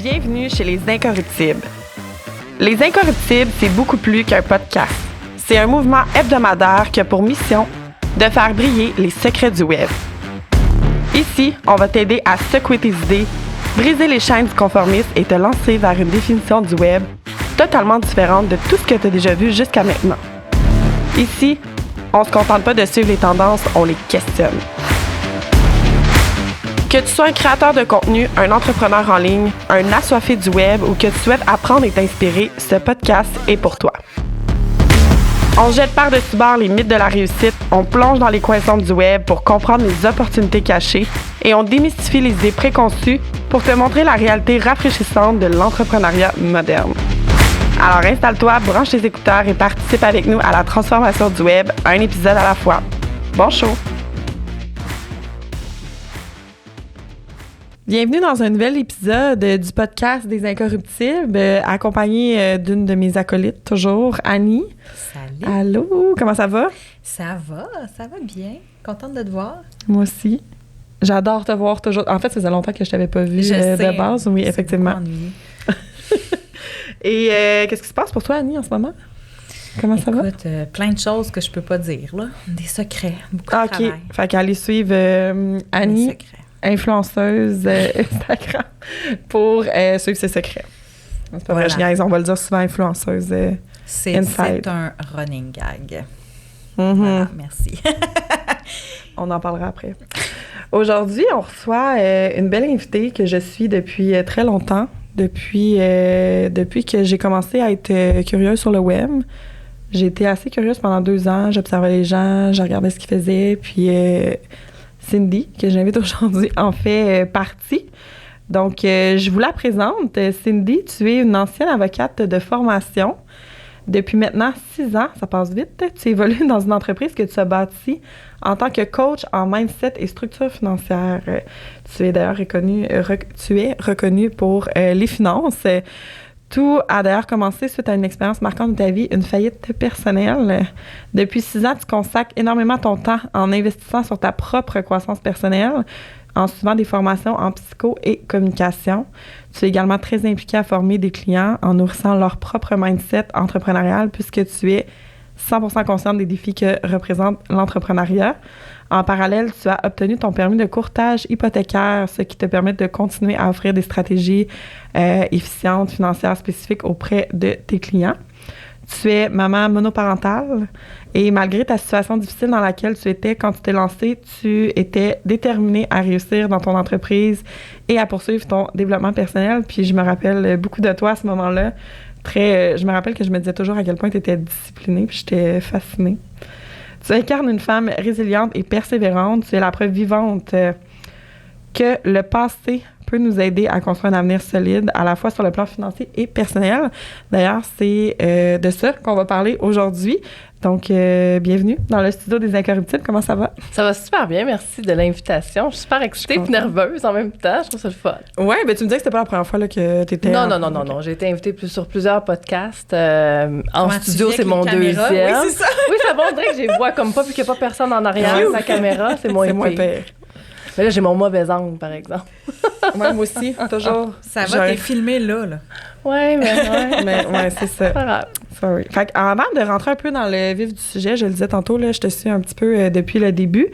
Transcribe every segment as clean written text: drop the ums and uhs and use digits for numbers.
Bienvenue chez Les Incorruptibles. Les Incorruptibles, c'est beaucoup plus qu'un podcast. C'est un mouvement hebdomadaire qui a pour mission de faire briller les secrets du web. Ici, on va t'aider à secouer tes idées, briser les chaînes du conformisme et te lancer vers une définition du web totalement différente de tout ce que tu as déjà vu jusqu'à maintenant. Ici, on se contente pas de suivre les tendances, on les questionne. Que tu sois un créateur de contenu, un entrepreneur en ligne, un assoiffé du web ou que tu souhaites apprendre et t'inspirer, ce podcast est pour toi. On jette par-dessus bord les mythes de la réussite, on plonge dans les coins sombres du web pour comprendre les opportunités cachées et on démystifie les idées préconçues pour te montrer la réalité rafraîchissante de l'entrepreneuriat moderne. Alors installe-toi, branche tes écouteurs et participe avec nous à la transformation du web, un épisode à la fois. Bon show! Bienvenue dans un nouvel épisode du podcast des Incorruptibles, accompagné d'une de mes acolytes, toujours, Annie. Salut! Allô, comment ça va? Ça va bien. Contente de te voir. Moi aussi. J'adore te voir toujours. En fait, ça faisait longtemps que je t'avais pas vu de base. Oui, effectivement. Et qu'est-ce qui se passe pour toi, Annie, en ce moment? Comment ça va? Écoute, plein de choses que je peux pas dire, là. Des secrets, beaucoup de travail. OK. Fait qu'allez suivre Annie, influenceuse Instagram, pour suivre ses secrets. C'est pas vrai, je niaise, on va le dire souvent, influenceuse c'est un running gag. Mm-hmm. Voilà, merci. On en parlera après. Aujourd'hui, on reçoit une belle invitée que je suis depuis très longtemps, depuis que j'ai commencé à être curieuse sur le web. J'ai été assez curieuse pendant 2 ans, j'observais les gens, je regardais ce qu'ils faisaient, puis Cindy, que j'invite aujourd'hui, en fait partie. Donc, je vous la présente. Cindy, tu es une ancienne avocate de formation. Depuis maintenant 6 ans, ça passe vite, tu évolues dans une entreprise que tu as bâtie en tant que coach en mindset et structure financière. Tu es d'ailleurs reconnue pour les finances. Tout a d'ailleurs commencé suite à une expérience marquante de ta vie, une faillite personnelle. Depuis 6 ans, tu consacres énormément ton temps en investissant sur ta propre croissance personnelle, en suivant des formations en psycho et communication. Tu es également très impliquée à former des clients en nourrissant leur propre mindset entrepreneurial puisque tu es 100% consciente des défis que représente l'entrepreneuriat. En parallèle, tu as obtenu ton permis de courtage hypothécaire, ce qui te permet de continuer à offrir des stratégies efficientes, financières spécifiques auprès de tes clients. Tu es maman monoparentale et malgré ta situation difficile dans laquelle tu étais quand tu t'es lancée, tu étais déterminée à réussir dans ton entreprise et à poursuivre ton développement personnel. Puis je me rappelle beaucoup de toi à ce moment-là. Je me rappelle que je me disais toujours à quel point tu étais disciplinée puis j'étais fascinée. Tu incarnes une femme résiliente et persévérante. Tu es la preuve vivante que le passé peut nous aider à construire un avenir solide, à la fois sur le plan financier et personnel. D'ailleurs, c'est de ça qu'on va parler aujourd'hui. Donc, bienvenue dans le studio des Incorruptibles. Comment ça va? Ça va super bien, merci de l'invitation. Je suis super excitée et nerveuse en même temps. Je trouve ça le fun. Oui, mais tu me disais que c'était pas la première fois là, que tu étais... Non. J'ai été invitée sur plusieurs podcasts. En studio, c'est mon deuxième. Oui, c'est ça. Oui, ça va, on dirait que je les vois comme pas puis qu'il n'y a pas personne en arrière de la caméra. C'est moins pire. Mais là, j'ai mon mauvais angle, par exemple. Ouais, moi aussi, toujours. Ça va, t'es filmé là. Oui, mais ouais, c'est ça. Pas grave. Sorry. Fait avant de rentrer un peu dans le vif du sujet, je le disais tantôt, là, je te suis un petit peu depuis le début.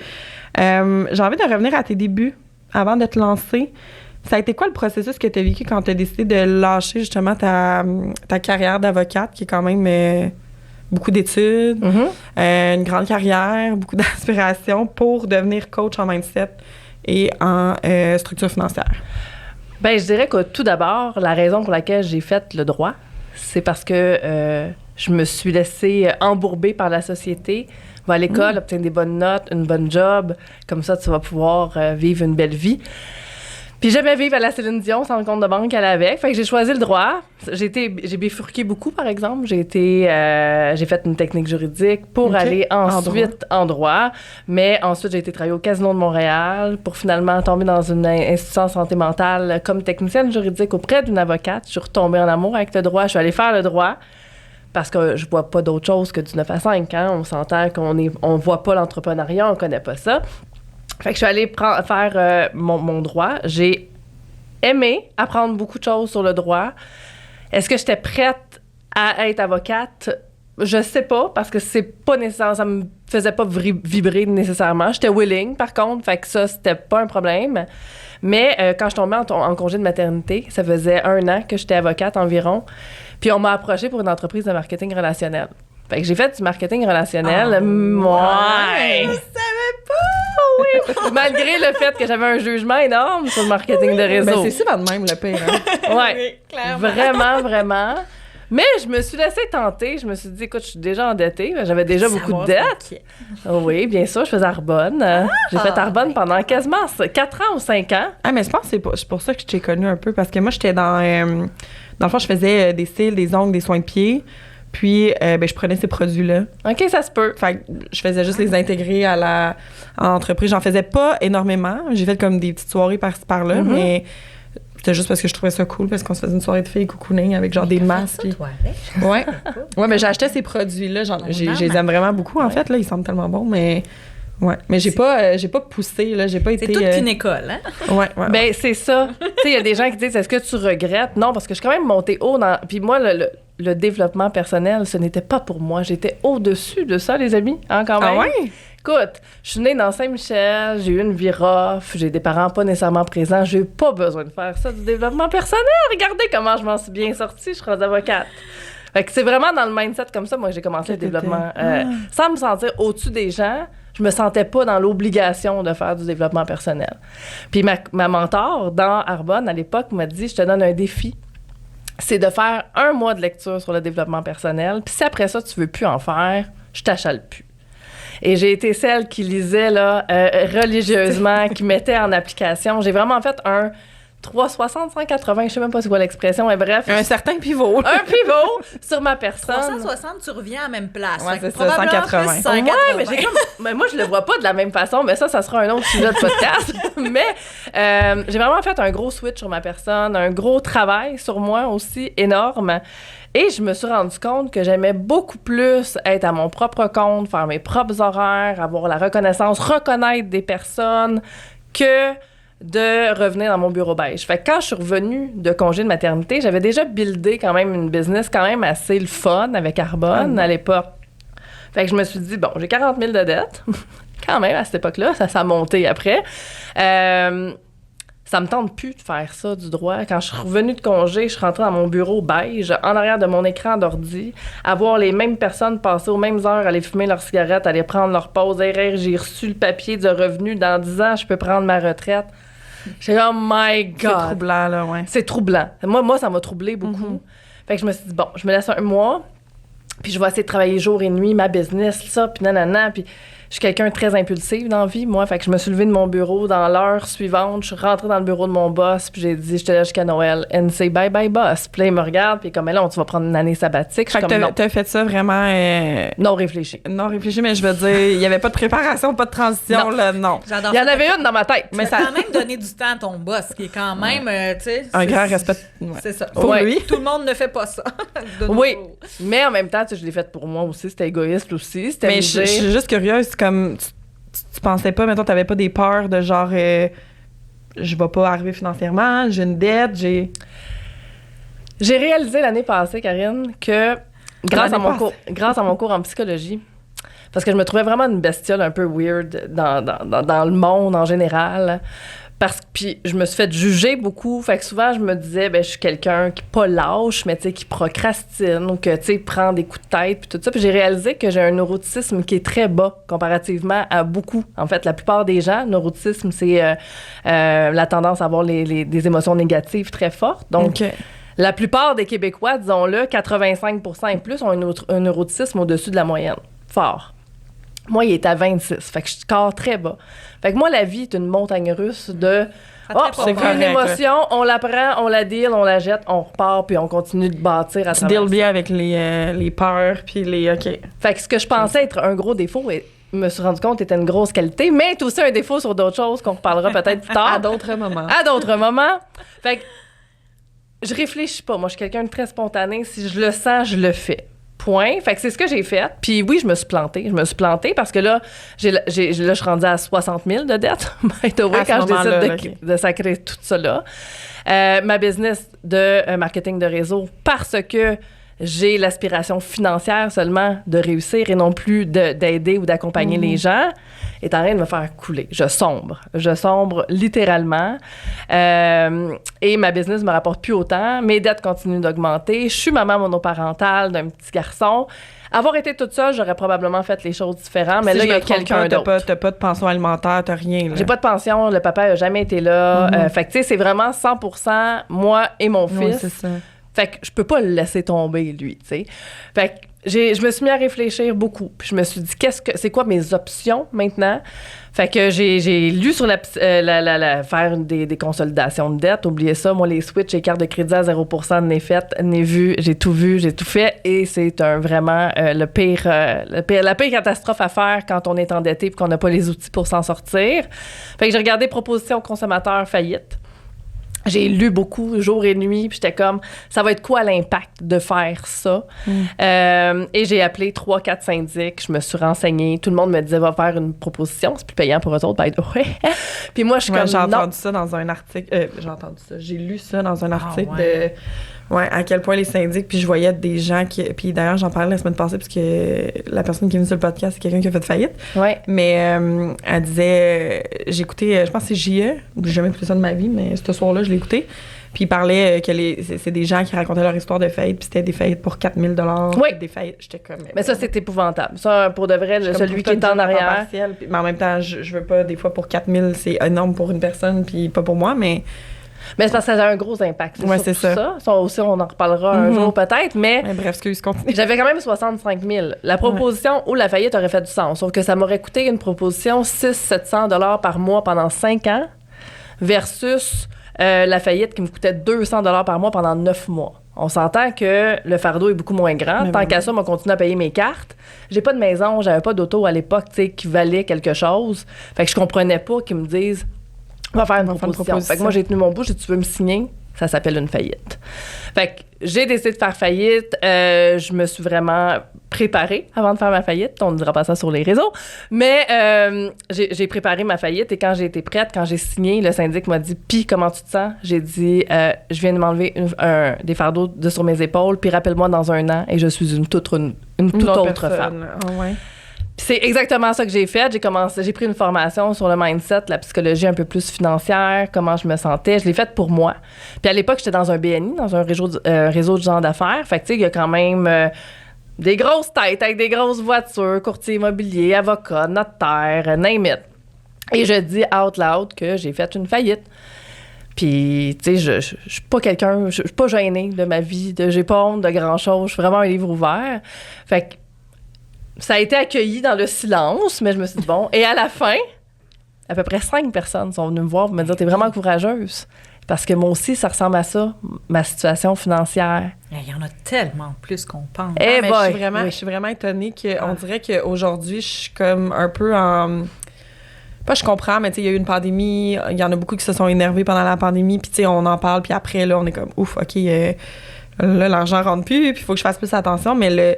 J'ai envie de revenir à tes débuts, avant de te lancer. Ça a été quoi le processus que tu as vécu quand tu as décidé de lâcher justement ta carrière d'avocate, qui est quand même beaucoup d'études, une grande carrière, beaucoup d'aspirations, pour devenir coach en mindset et en structure financière? Bien, je dirais que tout d'abord, la raison pour laquelle j'ai fait le droit, c'est parce que je me suis laissée embourber par la société. Va à l'école, obtiens des bonnes notes, une bonne job, comme ça, tu vas pouvoir vivre une belle vie. Puis j'aimais vivre à la Céline Dion sans le compte de banque qu'elle avait. Fait que j'ai choisi le droit. J'ai bifurqué beaucoup, par exemple. J'ai fait une technique juridique pour aller ensuite en droit. Mais ensuite, j'ai été travailler au Casino de Montréal pour finalement tomber dans une institution en santé mentale comme technicienne juridique auprès d'une avocate. Je suis retombée en amour avec le droit. Je suis allée faire le droit parce que je vois pas d'autre chose que du 9 à 5. Hein? On s'entend on voit pas l'entrepreneuriat, on connaît pas ça. Fait que je suis allée faire mon droit. J'ai aimé apprendre beaucoup de choses sur le droit. Est-ce que j'étais prête à être avocate? Je sais pas, parce que c'est pas nécessaire, ça me faisait pas vibrer nécessairement. J'étais willing, par contre, fait que ça, c'était pas un problème. Mais quand je tombais en congé de maternité, ça faisait 1 an que j'étais avocate environ, puis on m'a approchée pour une entreprise de marketing relationnel. Fait que j'ai fait du marketing relationnel. Ouais! Je savais pas! Oui! Malgré le fait que j'avais un jugement énorme sur le marketing de réseau. Ben, c'est souvent de même, le pire. Hein? Ouais, Oui, clairement. vraiment, vraiment. Mais je me suis laissée tenter. Je me suis dit, écoute, je suis déjà endettée. J'avais déjà beaucoup de dettes. Oui, bien sûr, je faisais Arbonne. J'ai fait Arbonne pendant quasiment 4 ans ou 5 ans. Ah, mais je pense que c'est pour ça que je t'ai connue un peu, parce que moi, j'étais dans le fond, je faisais des cils, des ongles, des soins de pied. Puis, je prenais ces produits-là. OK, ça se peut. Fait que je faisais juste les intégrer à l'entreprise. J'en faisais pas énormément. J'ai fait comme des petites soirées par-ci, par-là, mais c'était juste parce que je trouvais ça cool, parce qu'on se faisait une soirée de filles cocooning avec genre des masques. Ça, toi, Ouais. Ouais, mais j'ai acheté ces produits-là. Je les aime vraiment beaucoup, en fait. Là, ils semblent tellement bons, mais... Ouais, mais j'ai pas poussé, là, j'ai pas été... C'est toute une école, hein? Ouais. Ben, c'est ça. Tu sais, il y a des gens qui disent, est-ce que tu regrettes? Non, parce que je suis quand même montée haut dans... Puis moi, le développement personnel, ce n'était pas pour moi. J'étais au-dessus de ça, les amis, hein, quand même. Ah ouais? Écoute, je suis née dans Saint-Michel, j'ai eu une vie rough, j'ai des parents pas nécessairement présents, j'ai pas besoin de faire ça, du développement personnel. Regardez comment je m'en suis bien sortie, je suis rendue avocate. Fait que c'est vraiment dans le mindset comme ça, moi, que j'ai commencé le développement. Sans me sentir au-dessus des gens, je me sentais pas dans l'obligation de faire du développement personnel. Puis ma mentor dans Arbonne, à l'époque, m'a dit, je te donne un défi. C'est de faire 1 mois de lecture sur le développement personnel. Puis si après ça, tu veux plus en faire, je t'achale plus. Et j'ai été celle qui lisait là, religieusement, qui mettait en application. J'ai vraiment fait un 360, 180, je sais même pas c'est quoi l'expression, mais bref. Un certain pivot. Un pivot sur ma personne. 360, tu reviens à la même place. Ouais, Fait que c'est ça, 180. plus 180. Ouais, mais mais moi, je le vois pas de la même façon, mais ça sera un autre sujet de podcast. Mais j'ai vraiment fait un gros switch sur ma personne, un gros travail sur moi aussi, énorme. Et je me suis rendu compte que j'aimais beaucoup plus être à mon propre compte, faire mes propres horaires, avoir la reconnaissance, reconnaître des personnes, que de revenir dans mon bureau beige. Fait que quand je suis revenue de congé de maternité, j'avais déjà buildé quand même une business quand même assez le fun avec Arbonne à l'époque. Fait que je me suis dit, bon, j'ai 40 000 de dettes. Quand même, à cette époque-là, ça a monté après. Ça me tente plus de faire ça, du droit. Quand je suis revenue de congé, je suis rentrée dans mon bureau beige, en arrière de mon écran d'ordi, à voir les mêmes personnes passer aux mêmes heures, aller fumer leurs cigarettes, aller prendre leur pause. Hey, j'ai reçu le papier de revenu. Dans 10 ans, je peux prendre ma retraite. J'ai dit, oh my God! C'est troublant, là, ouais. C'est troublant. Moi, ça m'a troublé beaucoup. Fait que je me suis dit, bon, je me laisse 1 mois, puis je vais essayer de travailler jour et nuit, ma business, ça, puis nanana, puis je suis quelqu'un de très impulsif dans la vie, moi. Fait que je me suis levée de mon bureau dans l'heure suivante. Je suis rentrée dans le bureau de mon boss, puis j'ai dit, je te laisse jusqu'à Noël. NC, bye bye, boss. Puis là, il me regarde, puis comme, là, tu vas prendre une année sabbatique. Fait que t'as fait ça vraiment... non réfléchi. Non réfléchi, mais je veux dire, il n'y avait pas de préparation, pas de transition, là, non. J'adore Il y ça. en avait une dans ma tête. Mais ça a quand même donné du temps à ton boss, qui est quand même, tu sais... Un grand respect. Ouais. C'est ça. Pour lui. Tout le monde ne fait pas ça. Oui, mais en même temps, tu sais, je l'ai fait pour moi aussi. C'était égoïste aussi. C'était Mais je suis juste curieuse, comme... Tu pensais pas, mettons, t'avais pas des peurs de genre... je vais pas arriver financièrement, j'ai une dette, J'ai réalisé l'année passée, Karine, que grâce à mon cours en psychologie, parce que je me trouvais vraiment une bestiole un peu weird dans le monde en général, puis je me suis fait juger beaucoup, fait que souvent je me disais, ben je suis quelqu'un qui pas lâche, mais tu sais, qui procrastine, ou que tu sais, prend des coups de tête, puis tout ça, puis j'ai réalisé que j'ai un neuroticisme qui est très bas comparativement à beaucoup. En fait, la plupart des gens, neuroticisme, c'est la tendance à avoir des émotions négatives très fortes, donc... La plupart des Québécois, disons-le, 85% et plus, ont un neuroticisme au-dessus de la moyenne. Fort. Moi, il est à 26. Fait que je score très bas. Fait que moi, la vie est une montagne russe de... c'est une émotion, on la prend, on la deal, on la jette, on repart, puis on continue de bâtir à travers. Tu deals bien avec les peurs, puis les... OK. Fait que ce que je pensais être un gros défaut, me suis rendu compte était une grosse qualité, mais est aussi un défaut sur d'autres choses qu'on reparlera peut-être plus tard. À d'autres moments. À d'autres moments. Fait que je réfléchis pas. Moi, je suis quelqu'un de très spontané. Si je le sens, je le fais. Point. Fait que c'est ce que j'ai fait. Puis oui, je me suis plantée parce que là, là, je suis rendue à 60 000 de dette. By the way, quand je décide de sacrer tout ça là. Ma business de marketing de réseau, parce que j'ai l'aspiration financière seulement de réussir et non plus d'aider ou d'accompagner les gens, est en train de me faire couler. Je sombre littéralement. Et ma business me rapporte plus autant. Mes dettes continuent d'augmenter. Je suis maman monoparentale d'un petit garçon. Avoir été toute seule, j'aurais probablement fait les choses différentes, mais là, il y a quelqu'un d'autre. T'as pas de pension alimentaire, t'as rien. Là. J'ai pas de pension, le papa n'a jamais été là. Fait que, tu sais, c'est vraiment 100% moi et mon fils. Oui, c'est ça. Fait que je peux pas le laisser tomber, lui, tu sais. Fait que je me suis mis à réfléchir beaucoup. Puis je me suis dit, c'est quoi mes options maintenant? Fait que j'ai lu sur faire des consolidations de dettes. Oubliez ça, moi, les switches, les cartes de crédit à 0% n'est fait, n'est vu, j'ai tout fait. Et c'est vraiment la pire catastrophe à faire quand on est endetté et qu'on n'a pas les outils pour s'en sortir. Fait que j'ai regardé Propositions consommateurs faillite. J'ai lu beaucoup, jour et nuit, puis j'étais comme, ça va être quoi l'impact de faire ça? Et j'ai appelé 3-4 syndics, je me suis renseignée, tout le monde me disait, va faire une proposition, c'est plus payant pour eux autres, by the way. Puis moi, je suis comme, j'ai entendu ça dans un article, j'ai lu ça dans un article à quel point les syndics, puis je voyais des gens puis d'ailleurs, j'en parlais la semaine passée, parce que la personne qui est venue sur le podcast, c'est quelqu'un qui a fait faillite. Ouais. Mais elle disait, j'ai écouté, je pense que c'est J.E., j'ai jamais écouté ça de ma vie, mais ce soir-là, je l'ai écouté. Puis il parlait que c'est des gens qui racontaient leur histoire de faillite, puis c'était des faillites pour 4 000 Oui. Des faillites. J'étais comme... Mais ça, c'est épouvantable. Ça, pour de vrai, celui qui est en arrière... Mais en même temps, je veux pas, des fois, pour 4 000, c'est énorme pour une personne, puis pas pour moi, mais... Mais c'est parce que ça a un gros impact. C'est ça. Ça aussi, on en reparlera un jour peut-être, mais bref, excuse, continue. J'avais quand même 65 000. La proposition ou la faillite aurait fait du sens, sauf que ça m'aurait coûté une proposition 600-700 $ par mois pendant 5 ans versus la faillite qui me coûtait 200 $ par mois pendant 9 mois. On s'entend que le fardeau est beaucoup moins grand. Tant qu'à ça, on continue à payer mes cartes. J'ai pas de maison, j'avais pas d'auto à l'époque, tu sais, qui valait quelque chose. Fait que je comprenais pas qu'ils me disent on va faire une proposition. Fait que moi, j'ai tenu mon bout, j'ai dit, tu veux me signer? Ça s'appelle une faillite. Fait que j'ai décidé de faire faillite. Je me suis vraiment préparée avant de faire ma faillite. On ne dira pas ça sur les réseaux. Mais j'ai préparé ma faillite et quand j'ai été prête, quand j'ai signé, le syndic m'a dit « Puis, comment tu te sens? » J'ai dit « Je viens de m'enlever des fardeaux de sur mes épaules, puis rappelle-moi dans 1 an et je suis une toute autre femme. » C'est exactement ça que j'ai fait. J'ai pris une formation sur le mindset, la psychologie un peu plus financière, comment je me sentais. Je l'ai faite pour moi. Puis à l'époque, j'étais dans un BNI, dans un réseau de gens d'affaires. Fait que, tu sais, il y a quand même des grosses têtes avec des grosses voitures, courtier immobilier, avocat, notaire, name it. Et je dis out loud que j'ai fait une faillite. Puis, tu sais, je suis pas quelqu'un, je suis pas gênée de ma vie, j'ai pas honte de grand-chose. Je suis vraiment un livre ouvert. Fait que ça a été accueilli dans le silence, mais je me suis dit, bon. Et à la fin, à peu près 5 personnes sont venues me voir pour me dire, t'es vraiment courageuse. Parce que moi aussi, ça ressemble à ça, ma situation financière. Il y en a tellement plus qu'on pense. Mais je suis vraiment étonnée qu'on dirait qu'aujourd'hui, je suis comme un peu en... Pas je comprends, mais tu sais, il y a eu une pandémie, il y en a beaucoup qui se sont énervés pendant la pandémie, puis tu sais, on en parle, puis après, là, on est comme, ouf, OK, là, l'argent rentre plus, puis il faut que je fasse plus attention, mais là,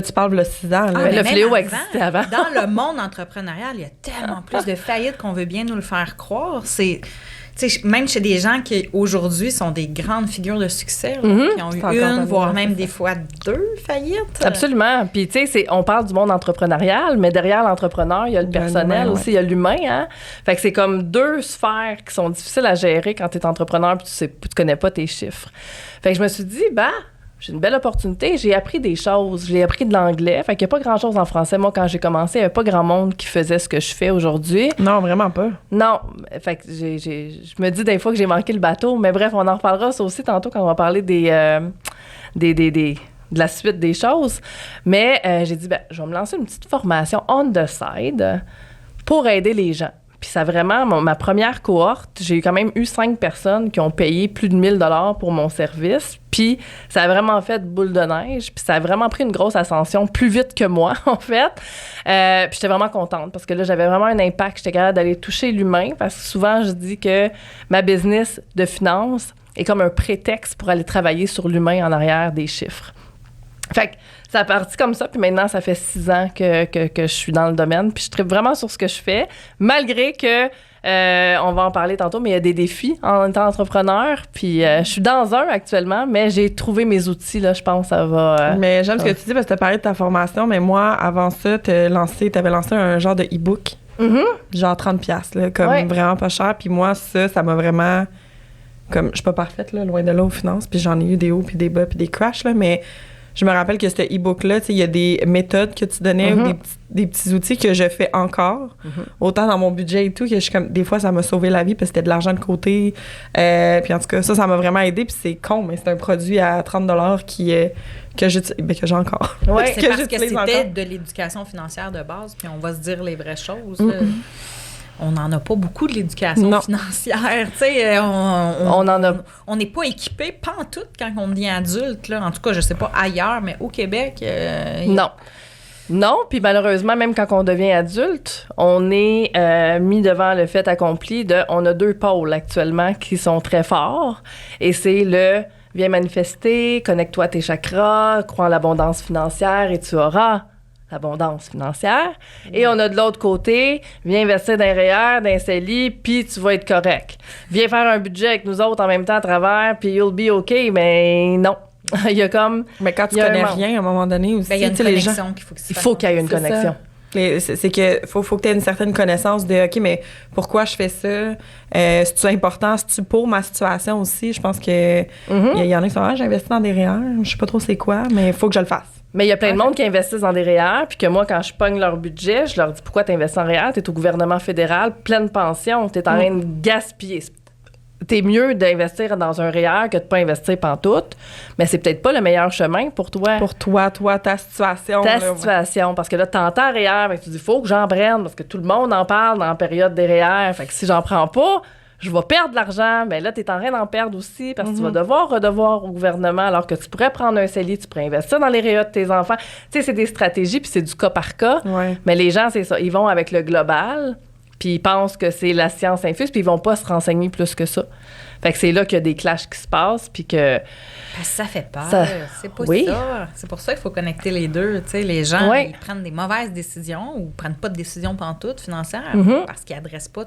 tu parles de 6 ans. Là. Le fléau existait avant. Dans le monde entrepreneurial, il y a tellement plus de faillites qu'on veut bien nous le faire croire. C'est... même chez des gens qui, aujourd'hui, sont des grandes figures de succès, là, qui ont eu une, voire même des fois 2 faillites. Absolument. Puis, tu sais, on parle du monde entrepreneurial, mais derrière l'entrepreneur, il y a le personnel aussi, il y a l'humain. Hein? Fait que c'est comme 2 sphères qui sont difficiles à gérer quand tu es entrepreneur puis tu connais pas tes chiffres. Fait que je me suis dit, j'ai une belle opportunité. J'ai appris des choses. J'ai appris de l'anglais. Fait qu'il n'y a pas grand-chose en français. Moi, quand j'ai commencé, il n'y avait pas grand monde qui faisait ce que je fais aujourd'hui. Non, vraiment pas. Non. Fait que je me dis des fois que j'ai manqué le bateau. Mais bref, on en reparlera ça aussi tantôt quand on va parler de la suite des choses. Mais j'ai dit, je vais me lancer une petite formation on the side pour aider les gens. Puis ça vraiment, ma première cohorte, j'ai quand même eu 5 personnes qui ont payé plus de 1 000 $ pour mon service. Puis ça a vraiment fait boule de neige. Puis ça a vraiment pris une grosse ascension, plus vite que moi, en fait. Puis j'étais vraiment contente parce que là, j'avais vraiment un impact. J'étais capable d'aller toucher l'humain parce que souvent, je dis que ma business de finance est comme un prétexte pour aller travailler sur l'humain en arrière des chiffres. Fait que ça a parti comme ça, puis maintenant, ça fait 6 ans que je suis dans le domaine, puis je tripe vraiment sur ce que je fais, malgré que, on va en parler tantôt, mais il y a des défis en étant entrepreneur, puis je suis dans un actuellement, mais j'ai trouvé mes outils, là, je pense, ça va... mais j'aime ce que tu dis, parce que tu as parlé de ta formation, mais moi, avant ça, tu avais lancé un genre de e-book, genre 30$, là, comme vraiment pas cher, puis moi, ça m'a vraiment... Comme, je suis pas parfaite, là, loin de là aux finances, puis j'en ai eu des hauts, puis des bas, puis des crashs, là, mais... Je me rappelle que ce e-book-là, il y a des méthodes que tu donnais ou des petits outils que je fais encore, autant dans mon budget et tout, que je suis comme, des fois, ça m'a sauvé la vie parce que c'était de l'argent de côté. Puis en tout cas, ça m'a vraiment aidé. Puis c'est con, mais c'est un produit à 30$ que j'ai encore. Ouais, c'est parce que c'était de l'éducation financière de base, puis on va se dire les vraies choses. On n'en a pas beaucoup de l'éducation financière, tu sais, on n'est pas équipé pantoute quand on devient adulte, là. En tout cas, je sais pas ailleurs, mais au Québec... Non, puis malheureusement, même quand on devient adulte, on est mis devant le fait accompli on a 2 pôles actuellement qui sont très forts, et c'est le « viens manifester, connecte-toi à tes chakras, crois en l'abondance financière et tu auras » l'abondance financière. Et on a de l'autre côté, viens investir dans un REER, dans un CELI, puis tu vas être correct. Viens faire un budget avec nous autres en même temps à travers, puis you'll be OK, mais non. Il y a comme... Mais quand tu connais rien, à un moment donné aussi... il y a une connexion qu'il faut que tu fasses. Il faut qu'il y ait une connexion. C'est que faut que tu aies une certaine connaissance de OK, mais pourquoi je fais ça? C'est-tu important? C'est-tu pour ma situation aussi? Je pense que il y en a qui sont j'investis dans des REER, je sais pas trop c'est quoi, mais il faut que je le fasse. Mais il y a plein de monde qui investissent dans des REER, puis que moi, quand je pogne leur budget, je leur dis pourquoi tu investis en REER? Tu es au gouvernement fédéral, pleine pension, tu es en train de gaspiller. T'es mieux d'investir dans un REER que de pas investir pantoute, mais c'est peut-être pas le meilleur chemin pour toi. Pour toi, ta situation. Situation, parce que là, t'entends REER, mais tu dis, faut que j'en prenne, parce que tout le monde en parle dans la période des REER, fait que si j'en prends pas, je vais perdre de l'argent, mais là, t'es en train d'en perdre aussi, parce que tu vas devoir redevoir au gouvernement, alors que tu pourrais prendre un CELI, tu pourrais investir dans les REER de tes enfants. Tu sais, c'est des stratégies, puis c'est du cas par cas, mais les gens, c'est ça, ils vont avec le global, puis ils pensent que c'est la science infuse, puis ils vont pas se renseigner plus que ça. Fait que c'est là qu'il y a des clashs qui se passent, puis que... Ça fait peur. C'est pas ça. C'est pour ça qu'il faut connecter les deux. Tu sais, les gens, ils prennent des mauvaises décisions ou prennent pas de décisions pantoute financières parce qu'ils adressent pas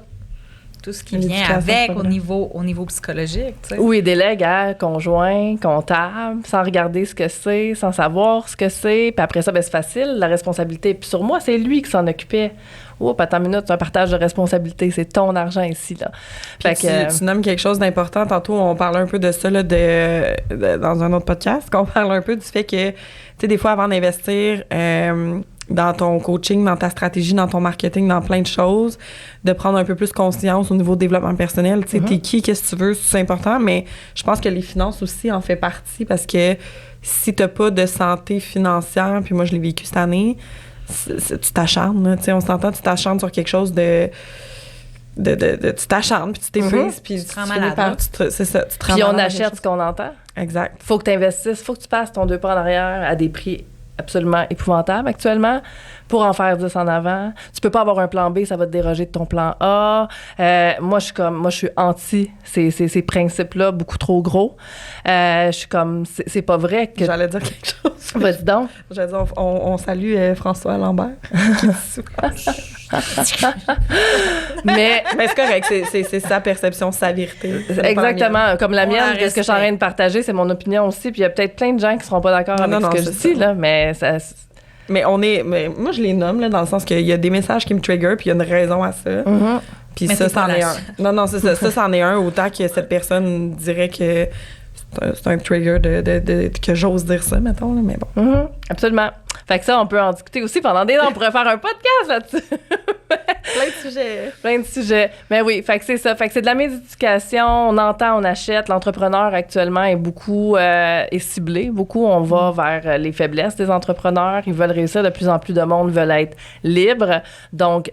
tout ce qui vient avec au niveau psychologique. Tu sais. Oui, ils délèguent à conjoint, comptable, sans regarder ce que c'est, sans savoir ce que c'est. Puis après ça, c'est facile, la responsabilité. Puis sur moi, c'est lui qui s'en occupait. Oh, attends une minute, c'est un partage de responsabilité. C'est ton argent ici, là. Fait que, tu nommes quelque chose d'important. Tantôt, on parlait un peu de ça là, dans un autre podcast, qu'on parle un peu du fait que, tu sais, des fois, avant d'investir dans ton coaching, dans ta stratégie, dans ton marketing, dans plein de choses, de prendre un peu plus conscience au niveau développement personnel. Tu sais, t'es qui, qu'est-ce que tu veux, c'est important, mais je pense que les finances aussi en fait partie parce que si t'as pas de santé financière, puis moi, je l'ai vécu cette année, tu t'acharnes, tu sais, on s'entend, tu t'acharnes sur quelque chose de tu t'acharnes, puis tu t'épuises, puis tu te rends malade. C'est ça, tu te rends puis on malade achète ce qu'on entend. Exact. Faut que tu investisses, faut que tu passes ton 2 pas en arrière à des prix absolument épouvantables actuellement pour en faire 10 en avant. Tu peux pas avoir un plan B, ça va te déroger de ton plan A. Moi, je suis anti ces principes-là, beaucoup trop gros. Je suis comme, c'est pas vrai que... J'allais dire quelque chose. Vas-y donc. J'allais dire, on salue François Lambert, qui dit mais c'est correct, c'est sa perception, sa vérité. Exactement, comme la mienne, ce que je suis en train de partager, c'est mon opinion aussi, puis il y a peut-être plein de gens qui seront pas d'accord avec ce que je dis, là, mais ça... Mais moi, je les nomme, là, dans le sens qu'il y a des messages qui me trigger, puis il y a une raison à ça. Puis ça, c'en est un. Non, c'est ça. Ça, c'en est un, autant que cette personne dirait que c'est un trigger que j'ose dire ça, mettons, là, mais bon. Absolument. Fait que ça, on peut en discuter aussi pendant des ans. On pourrait faire un podcast là-dessus. Plein de sujets. Mais oui, fait que c'est ça. Fait que c'est de la médication. On entend, on achète. L'entrepreneur, actuellement, est beaucoup est ciblé. Beaucoup, on va vers les faiblesses des entrepreneurs. Ils veulent réussir. De plus en plus de monde veulent être libres. Donc,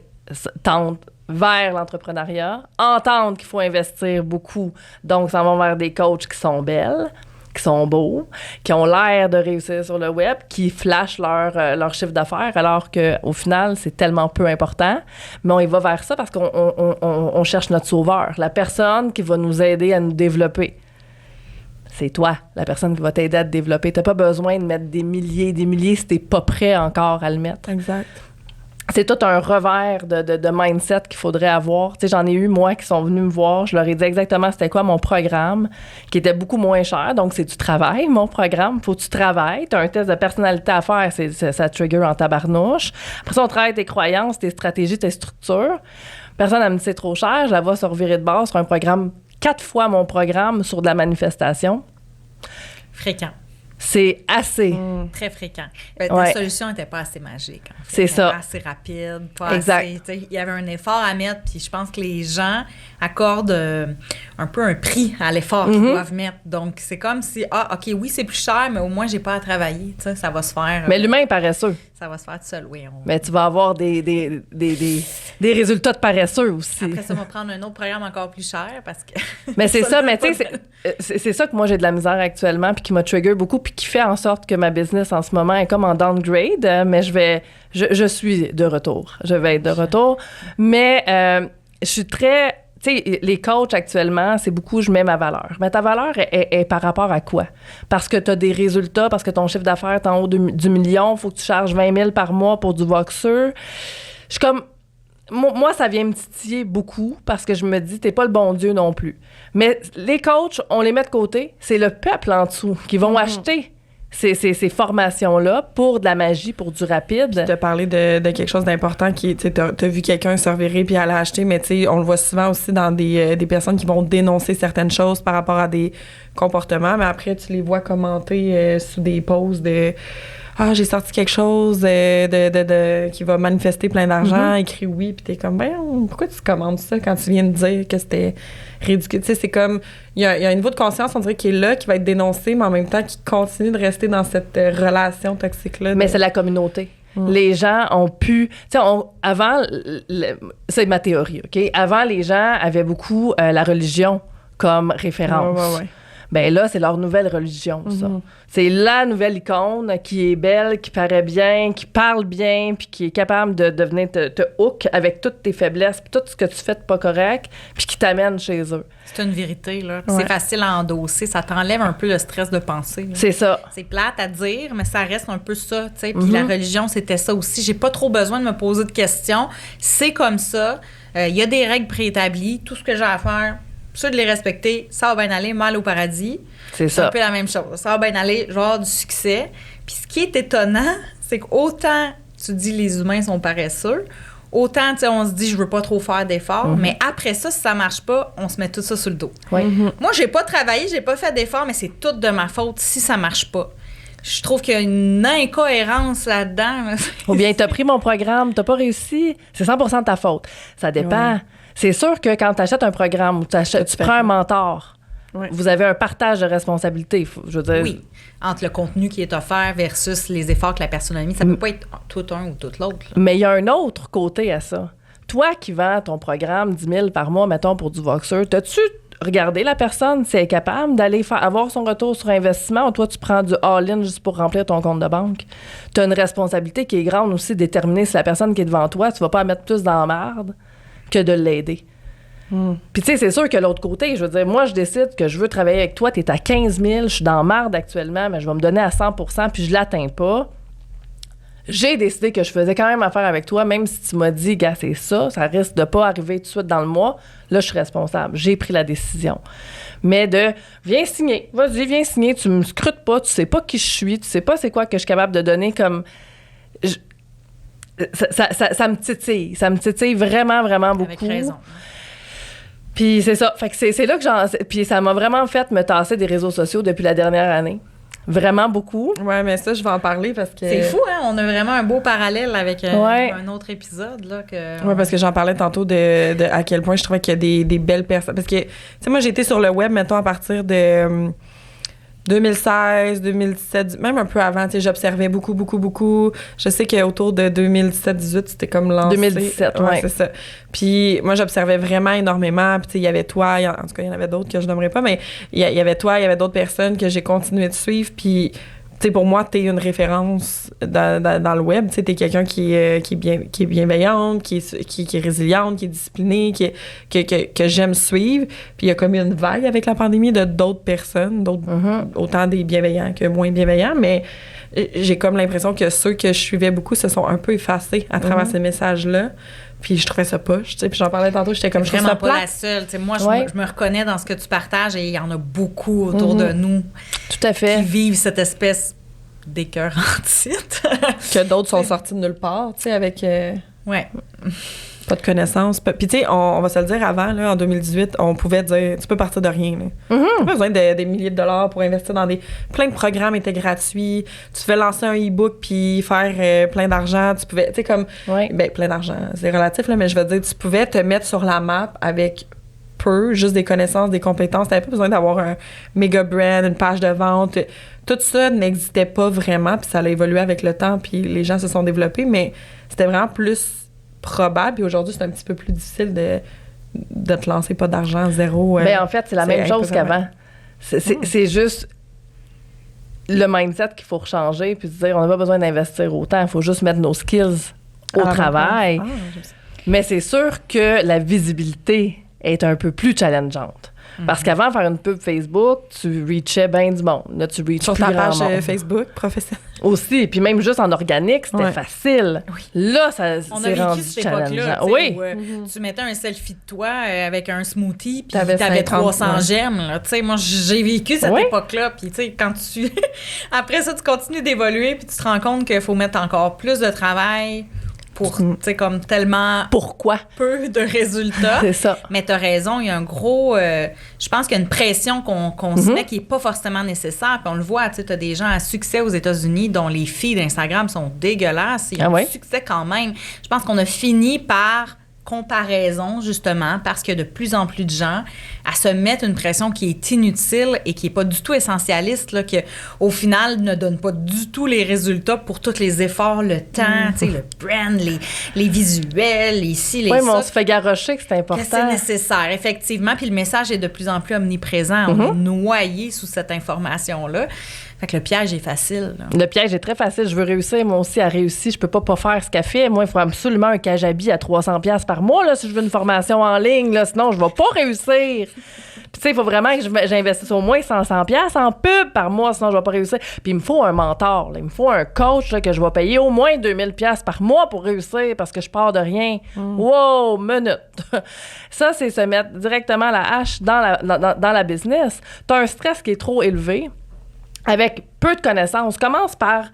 tendent vers l'entrepreneuriat. Entendent qu'il faut investir beaucoup. Donc, s'en vont vers des coachs qui sont belles, qui sont beaux, qui ont l'air de réussir sur le web, qui flashent leur chiffre d'affaires, alors qu'au final, c'est tellement peu important. Mais on y va vers ça parce qu'on cherche notre sauveur, la personne qui va nous aider à nous développer. c'est toi, la personne qui va t'aider à te développer. T'as pas besoin de mettre des milliers si t'es pas prêt encore à le mettre. Exact. C'est tout un revers de mindset qu'il faudrait avoir. Tu sais, j'en ai eu, moi, qui sont venus me voir. Je leur ai dit exactement c'était quoi mon programme, qui était beaucoup moins cher. Donc, c'est du travail, mon programme. Faut que tu travailles. Tu as un test de personnalité à faire. Ça trigger en tabarnouche. Après ça, on travaille tes croyances, tes stratégies, tes structures. Personne n'a me dit c'est trop cher. Je la vais se revirer de base sur un programme, 4 fois mon programme sur de la manifestation. Fréquent. C'est assez. Très fréquent. La solution n'était pas assez magique. En fait. C'est ça. Pas assez rapide, pas assez. Il y avait un effort à mettre, puis je pense que les gens accordent un peu un prix à l'effort qu'ils doivent mettre. Donc, c'est comme si, OK, oui, c'est plus cher, mais au moins, j'ai pas à travailler. Ça va se faire. Mais l'humain est paresseux. Ça va se faire tout seul, oui. Mais tu vas avoir des résultats de paresseux aussi. Après ça, on va prendre un autre programme encore plus cher parce que. Mais c'est ça, mais tu sais, c'est ça que moi j'ai de la misère actuellement, puis qui m'a trigger beaucoup, puis qui fait en sorte que ma business en ce moment est comme en downgrade, mais je suis de retour. Je vais être de retour. Mais je suis très. Tu sais, les coachs actuellement, c'est beaucoup je mets ma valeur. Mais ta valeur est par rapport à quoi? Parce que tu as des résultats, parce que ton chiffre d'affaires est en haut du million, il faut que tu charges 20 000 par mois pour du Voxer. Je suis comme. Moi, ça vient me titiller beaucoup parce que je me dis, t'es pas le bon Dieu non plus. Mais les coachs, on les met de côté. C'est le peuple en dessous qui vont acheter ces formations-là pour de la magie, pour du rapide. Tu as parlé de quelque chose d'important qui est, tu as vu quelqu'un se revirer puis aller acheter, mais tu sais, on le voit souvent aussi dans des personnes qui vont dénoncer certaines choses par rapport à des comportements, mais après, tu les vois commenter sous des posts de j'ai sorti quelque chose qui va manifester plein d'argent, écrit oui, puis t'es comme, pourquoi tu commandes ça quand tu viens de dire que c'était ridicule? Tu sais, c'est comme, il y a un niveau de conscience, on dirait, qui est là, qui va être dénoncé, mais en même temps, qui continue de rester dans cette relation toxique-là. Mais c'est la communauté. Les gens ont pu... Tu sais, avant, c'est ma théorie, OK? Avant, les gens avaient beaucoup la religion comme référence. Ouais. Ben là, c'est leur nouvelle religion, ça. C'est la nouvelle icône qui est belle, qui paraît bien, qui parle bien, puis qui est capable de venir te hook avec toutes tes faiblesses, puis tout ce que tu fais de pas correct, puis qui t'amène chez eux. C'est une vérité, là. Ouais. C'est facile à endosser. Ça t'enlève un peu le stress de penser. Là. C'est ça. C'est plate à dire, mais ça reste un peu ça, tu sais. Puis la religion, c'était ça aussi. J'ai pas trop besoin de me poser de questions. C'est comme ça. Il y a des règles préétablies. Tout ce que j'ai à faire... sûr de les respecter, ça va bien aller, mal au paradis. C'est ça. C'est un peu la même chose. Ça va bien aller, genre du succès. Puis ce qui est étonnant, c'est qu'autant tu dis les humains sont paresseux, autant on se dit je veux pas trop faire d'efforts, mais après ça, si ça marche pas, on se met tout ça sur le dos. Moi, j'ai pas travaillé, j'ai pas fait d'efforts, mais c'est tout de ma faute si ça marche pas. Je trouve qu'il y a une incohérence là-dedans. Ou bien t'as pris mon programme, t'as pas réussi, c'est 100% de ta faute. Ça dépend. Ouais. C'est sûr que quand tu achètes un programme ou tu prends un mentor, vous avez un partage de responsabilité. Je veux dire. Oui, entre le contenu qui est offert versus les efforts que la personne a mis. Ça peut pas être tout un ou tout l'autre. Là. Mais il y a un autre côté à ça. Toi qui vends ton programme 10 000 par mois, mettons, pour du Voxer, t'as-tu regardé la personne si elle est capable d'aller avoir son retour sur investissement ou toi, tu prends du all-in juste pour remplir ton compte de banque? Tu as une responsabilité qui est grande aussi de déterminer si la personne qui est devant toi, tu vas pas la mettre plus dans la merde que de l'aider. Puis tu sais, c'est sûr que l'autre côté, je veux dire, moi, je décide que je veux travailler avec toi, t'es à 15 000, je suis dans marde actuellement, mais je vais me donner à 100% puis je l'atteins pas. J'ai décidé que je faisais quand même affaire avec toi, même si tu m'as dit, gars, c'est ça risque de pas arriver tout de suite dans le mois. Là, je suis responsable. J'ai pris la décision. Mais viens signer. Vas-y, viens signer. Tu me scrutes pas, tu sais pas qui je suis, tu sais pas c'est quoi que je suis capable de donner comme... Ça me titille. Ça me titille vraiment, vraiment beaucoup. Avec raison. Puis c'est ça. Fait que c'est là que puis ça m'a vraiment fait me tasser des réseaux sociaux depuis la dernière année. Vraiment beaucoup. Ouais, mais ça, je vais en parler parce que... C'est fou, hein? On a vraiment un beau parallèle avec un autre épisode, là. Oui, parce que j'en parlais tantôt de à quel point je trouvais qu'il y a des belles personnes. Parce que, tu sais, moi, j'ai été sur le web, mettons, à partir de 2016, 2017, même un peu avant, tu sais, j'observais beaucoup. Je sais qu'autour de 2017-18, c'était comme lancé. 2017, ouais. C'est ça. Puis moi, j'observais vraiment énormément. Puis tu sais, il y avait toi, en tout cas, il y en avait d'autres que je nommerai pas, mais il y avait toi, il y avait d'autres personnes que j'ai continué de suivre. Puis sais, pour moi, t'es une référence dans le web. Tu sais, t'es quelqu'un qui est bienveillante, qui est résiliente, qui est disciplinée, que j'aime suivre. Puis il y a comme une vague avec la pandémie de d'autres personnes, autant des bienveillants que moins bienveillants, mais j'ai comme l'impression que ceux que je suivais beaucoup se sont un peu effacés à travers ces messages-là. Puis je trouvais ça poche, tu sais. Puis j'en parlais tantôt, j'étais comme, je trouve ça vraiment pas la seule. Tu sais, moi, je me reconnais dans ce que tu partages et il y en a beaucoup autour de nous. Tout à fait. Qui vivent cette espèce d'écœur en titre. Que d'autres sont sortis de nulle part, tu sais, avec... Ouais. Pas de connaissances. Puis, tu sais, on va se le dire avant, là, en 2018, on pouvait dire, tu peux partir de rien. Tu n'as pas besoin de des milliers de dollars pour investir dans plein de programmes étaient gratuits. Tu pouvais lancer un e-book puis faire plein d'argent. Tu pouvais, tu sais, comme, ben, plein d'argent, c'est relatif, là, mais je veux dire, tu pouvais te mettre sur la map avec peu, juste des connaissances, des compétences. Tu n'avais pas besoin d'avoir un méga brand, une page de vente. Tout ça n'existait pas vraiment, puis ça a évolué avec le temps, puis les gens se sont développés, mais c'était vraiment plus probable. Puis aujourd'hui, c'est un petit peu plus difficile de te lancer pas d'argent, zéro. Ben, en fait, c'est la même chose qu'avant. C'est juste le mindset qu'il faut changer puis se dire, on n'a pas besoin d'investir autant, il faut juste mettre nos skills au travail. Mais c'est sûr que la visibilité est un peu plus challengeante. Parce qu'avant, faire une pub Facebook, tu reachais bien du monde. Là, tu reachais sur ta page Facebook professionnelle. Aussi. Puis même juste en organique, c'était facile. Oui. Là, ça s'est rendu challengeant. Oui. Tu mettais un selfie de toi avec un smoothie, puis t'avais 300 j'aime. Tu sais, moi, j'ai vécu cette époque-là. Puis, tu sais, quand tu... Après ça, tu continues d'évoluer, puis tu te rends compte qu'il faut mettre encore plus de travail pour, tu sais, comme tellement... Pourquoi? Peu de résultats. C'est ça. Mais t'as raison, il y a un gros... je pense qu'il y a une pression qu'on se met qui n'est pas forcément nécessaire. Puis on le voit, tu sais, t'as des gens à succès aux États-Unis dont les filles d'Instagram sont dégueulasses. Il y a un succès quand même. Je pense qu'on a fini par comparaison, justement, parce qu'il y a de plus en plus de gens à se mettre une pression qui est inutile et qui n'est pas du tout essentialiste, là, qui, au final, ne donne pas du tout les résultats pour tous les efforts, le temps, tu sais, le brand, les visuels, les ci, les ça. Oui, mais on se fait garrocher que c'est important. Que c'est nécessaire, effectivement. Puis le message est de plus en plus omniprésent. On est noyé sous cette information-là. Fait que le piège est facile. Là. Le piège est très facile. Je veux réussir. Moi aussi, à réussir. Je peux pas faire ce qu'elle fait. Moi, il faut absolument un Kajabi à 300$ par mois là, si je veux une formation en ligne. Là, sinon, je vais pas réussir. Puis, tu sais, il faut vraiment que j'investisse au moins 100$ en pub par mois, sinon je vais pas réussir. Puis, il me faut un mentor. Là. Il me faut un coach là, que je vais payer au moins 2000$ par mois pour réussir parce que je pars de rien. Wow, minute. Ça, c'est se mettre directement la hache dans la business. Tu as un stress qui est trop élevé. Avec peu de connaissances. Commence par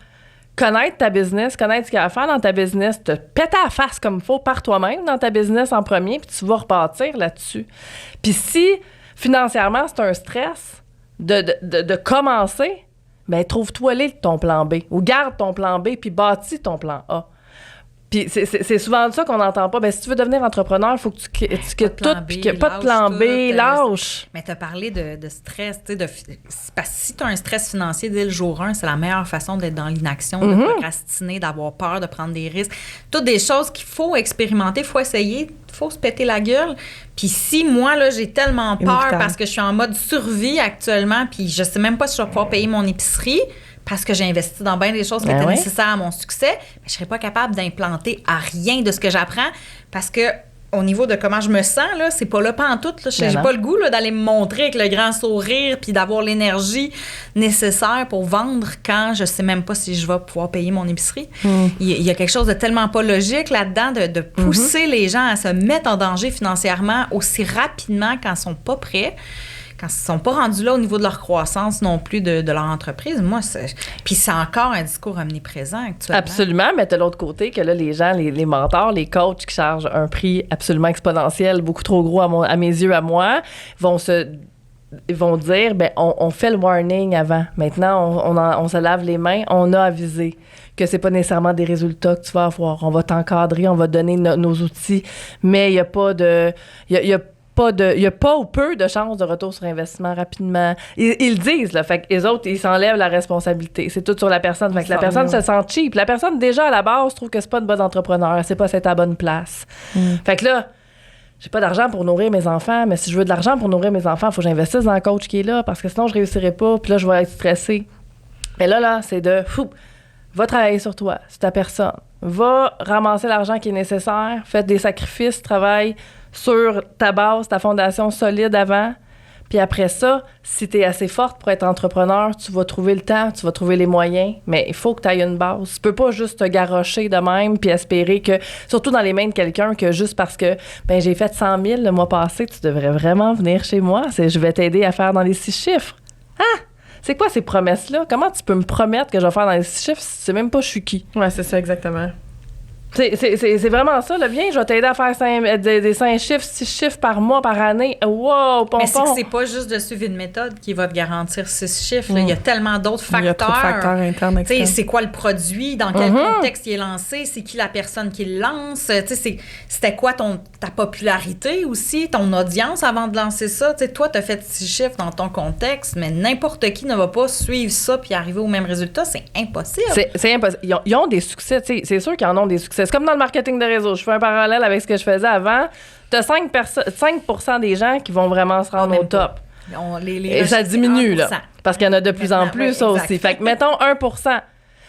connaître ta business, connaître ce qu'il y a à faire dans ta business, te péter à la face comme il faut par toi-même dans ta business en premier, puis tu vas repartir là-dessus. Puis si, financièrement, c'est un stress de commencer, bien, trouve-toi ton plan B. Ou garde ton plan B, puis bâtis ton plan A. Puis c'est souvent ça qu'on n'entend pas. Bien, si tu veux devenir entrepreneur, il faut que tu quittes tout, puis qu'il n'y ait pas de plan B, lâche. Mais tu as parlé de stress, tu sais, parce que si tu as un stress financier dès le jour 1, c'est la meilleure façon d'être dans l'inaction, de procrastiner, d'avoir peur, de prendre des risques. Toutes des choses qu'il faut expérimenter, il faut essayer, il faut se péter la gueule. Puis si moi, là, j'ai tellement peur parce que je suis en mode survie actuellement, puis je sais même pas si je vais pouvoir payer mon épicerie, parce que j'ai investi dans bien des choses qui étaient nécessaires à mon succès, mais je serais pas capable d'implanter à rien de ce que j'apprends parce que au niveau de comment je me sens, là, c'est pas là pantoute. J'ai pas le goût là, d'aller me montrer avec le grand sourire puis d'avoir l'énergie nécessaire pour vendre quand je sais même pas si je vais pouvoir payer mon épicerie. Il y a quelque chose de tellement pas logique là-dedans de pousser les gens à se mettre en danger financièrement aussi rapidement quand ils sont pas prêts. Quand ils ne sont pas rendus là au niveau de leur croissance non plus de leur entreprise, puis c'est encore un discours omniprésent actuellement. Absolument, mais de l'autre côté, que là, les gens, les mentors, les coachs qui chargent un prix absolument exponentiel, beaucoup trop gros à mes yeux, à moi, vont dire, bien, on fait le warning avant. Maintenant, on se lave les mains, on a avisé que c'est pas nécessairement des résultats que tu vas avoir. On va t'encadrer, on va donner nos outils, mais il n'y a pas de... Il y a pas ou peu de chances de retour sur investissement rapidement. Ils le disent, là. Fait que les autres, ils s'enlèvent la responsabilité. C'est tout sur la personne. Fait que la personne se sent cheap. La personne, déjà, à la base, trouve que c'est pas une bonne entrepreneur. C'est pas cette à bonne place. Fait que là, j'ai pas d'argent pour nourrir mes enfants, mais si je veux de l'argent pour nourrir mes enfants, il faut que j'investisse dans le coach qui est là parce que sinon, je réussirai pas. Puis là, je vais être stressée. Mais là, c'est va travailler sur toi, sur ta personne. Va ramasser l'argent qui est nécessaire, fais des sacrifices, travaille sur ta base, ta fondation solide avant. Puis après ça, si tu es assez forte pour être entrepreneur, tu vas trouver le temps, tu vas trouver les moyens, mais il faut que tu aies une base. Tu peux pas juste te garrocher de même puis espérer que, surtout dans les mains de quelqu'un, que juste parce que j'ai fait 100 000 le mois passé, tu devrais vraiment venir chez moi. Je vais t'aider à faire dans les 6 chiffres. Ah! C'est quoi ces promesses-là? Comment tu peux me promettre que je vais faire dans les 6 chiffres si tu sais même pas je suis qui? Ouais, c'est ça, exactement. C'est vraiment ça, là. Viens, je vais t'aider à faire des 5 chiffres, 6 chiffres par mois, par année. Wow, pompon! Mais c'est pas juste de suivre une méthode qui va te garantir 6 chiffres. Là. Il y a tellement d'autres facteurs. Il y a trop de facteurs internes, externes. C'est quoi le produit? Dans quel contexte il est lancé? C'est qui la personne qui le lance? C'était quoi ta popularité aussi? Ton audience avant de lancer ça? T'sais, toi, tu as fait 6 chiffres dans ton contexte, mais n'importe qui ne va pas suivre ça puis arriver au même résultat. C'est impossible. C'est impossible. Ils ont des succès. C'est sûr qu'ils en ont des succès. C'est comme dans le marketing de réseau. Je fais un parallèle avec ce que je faisais avant. Tu as 5% des gens qui vont vraiment se rendre au top. Et ça diminue, là. Parce qu'il y en a de plus en plus, ça aussi. Fait que, mettons, 1%.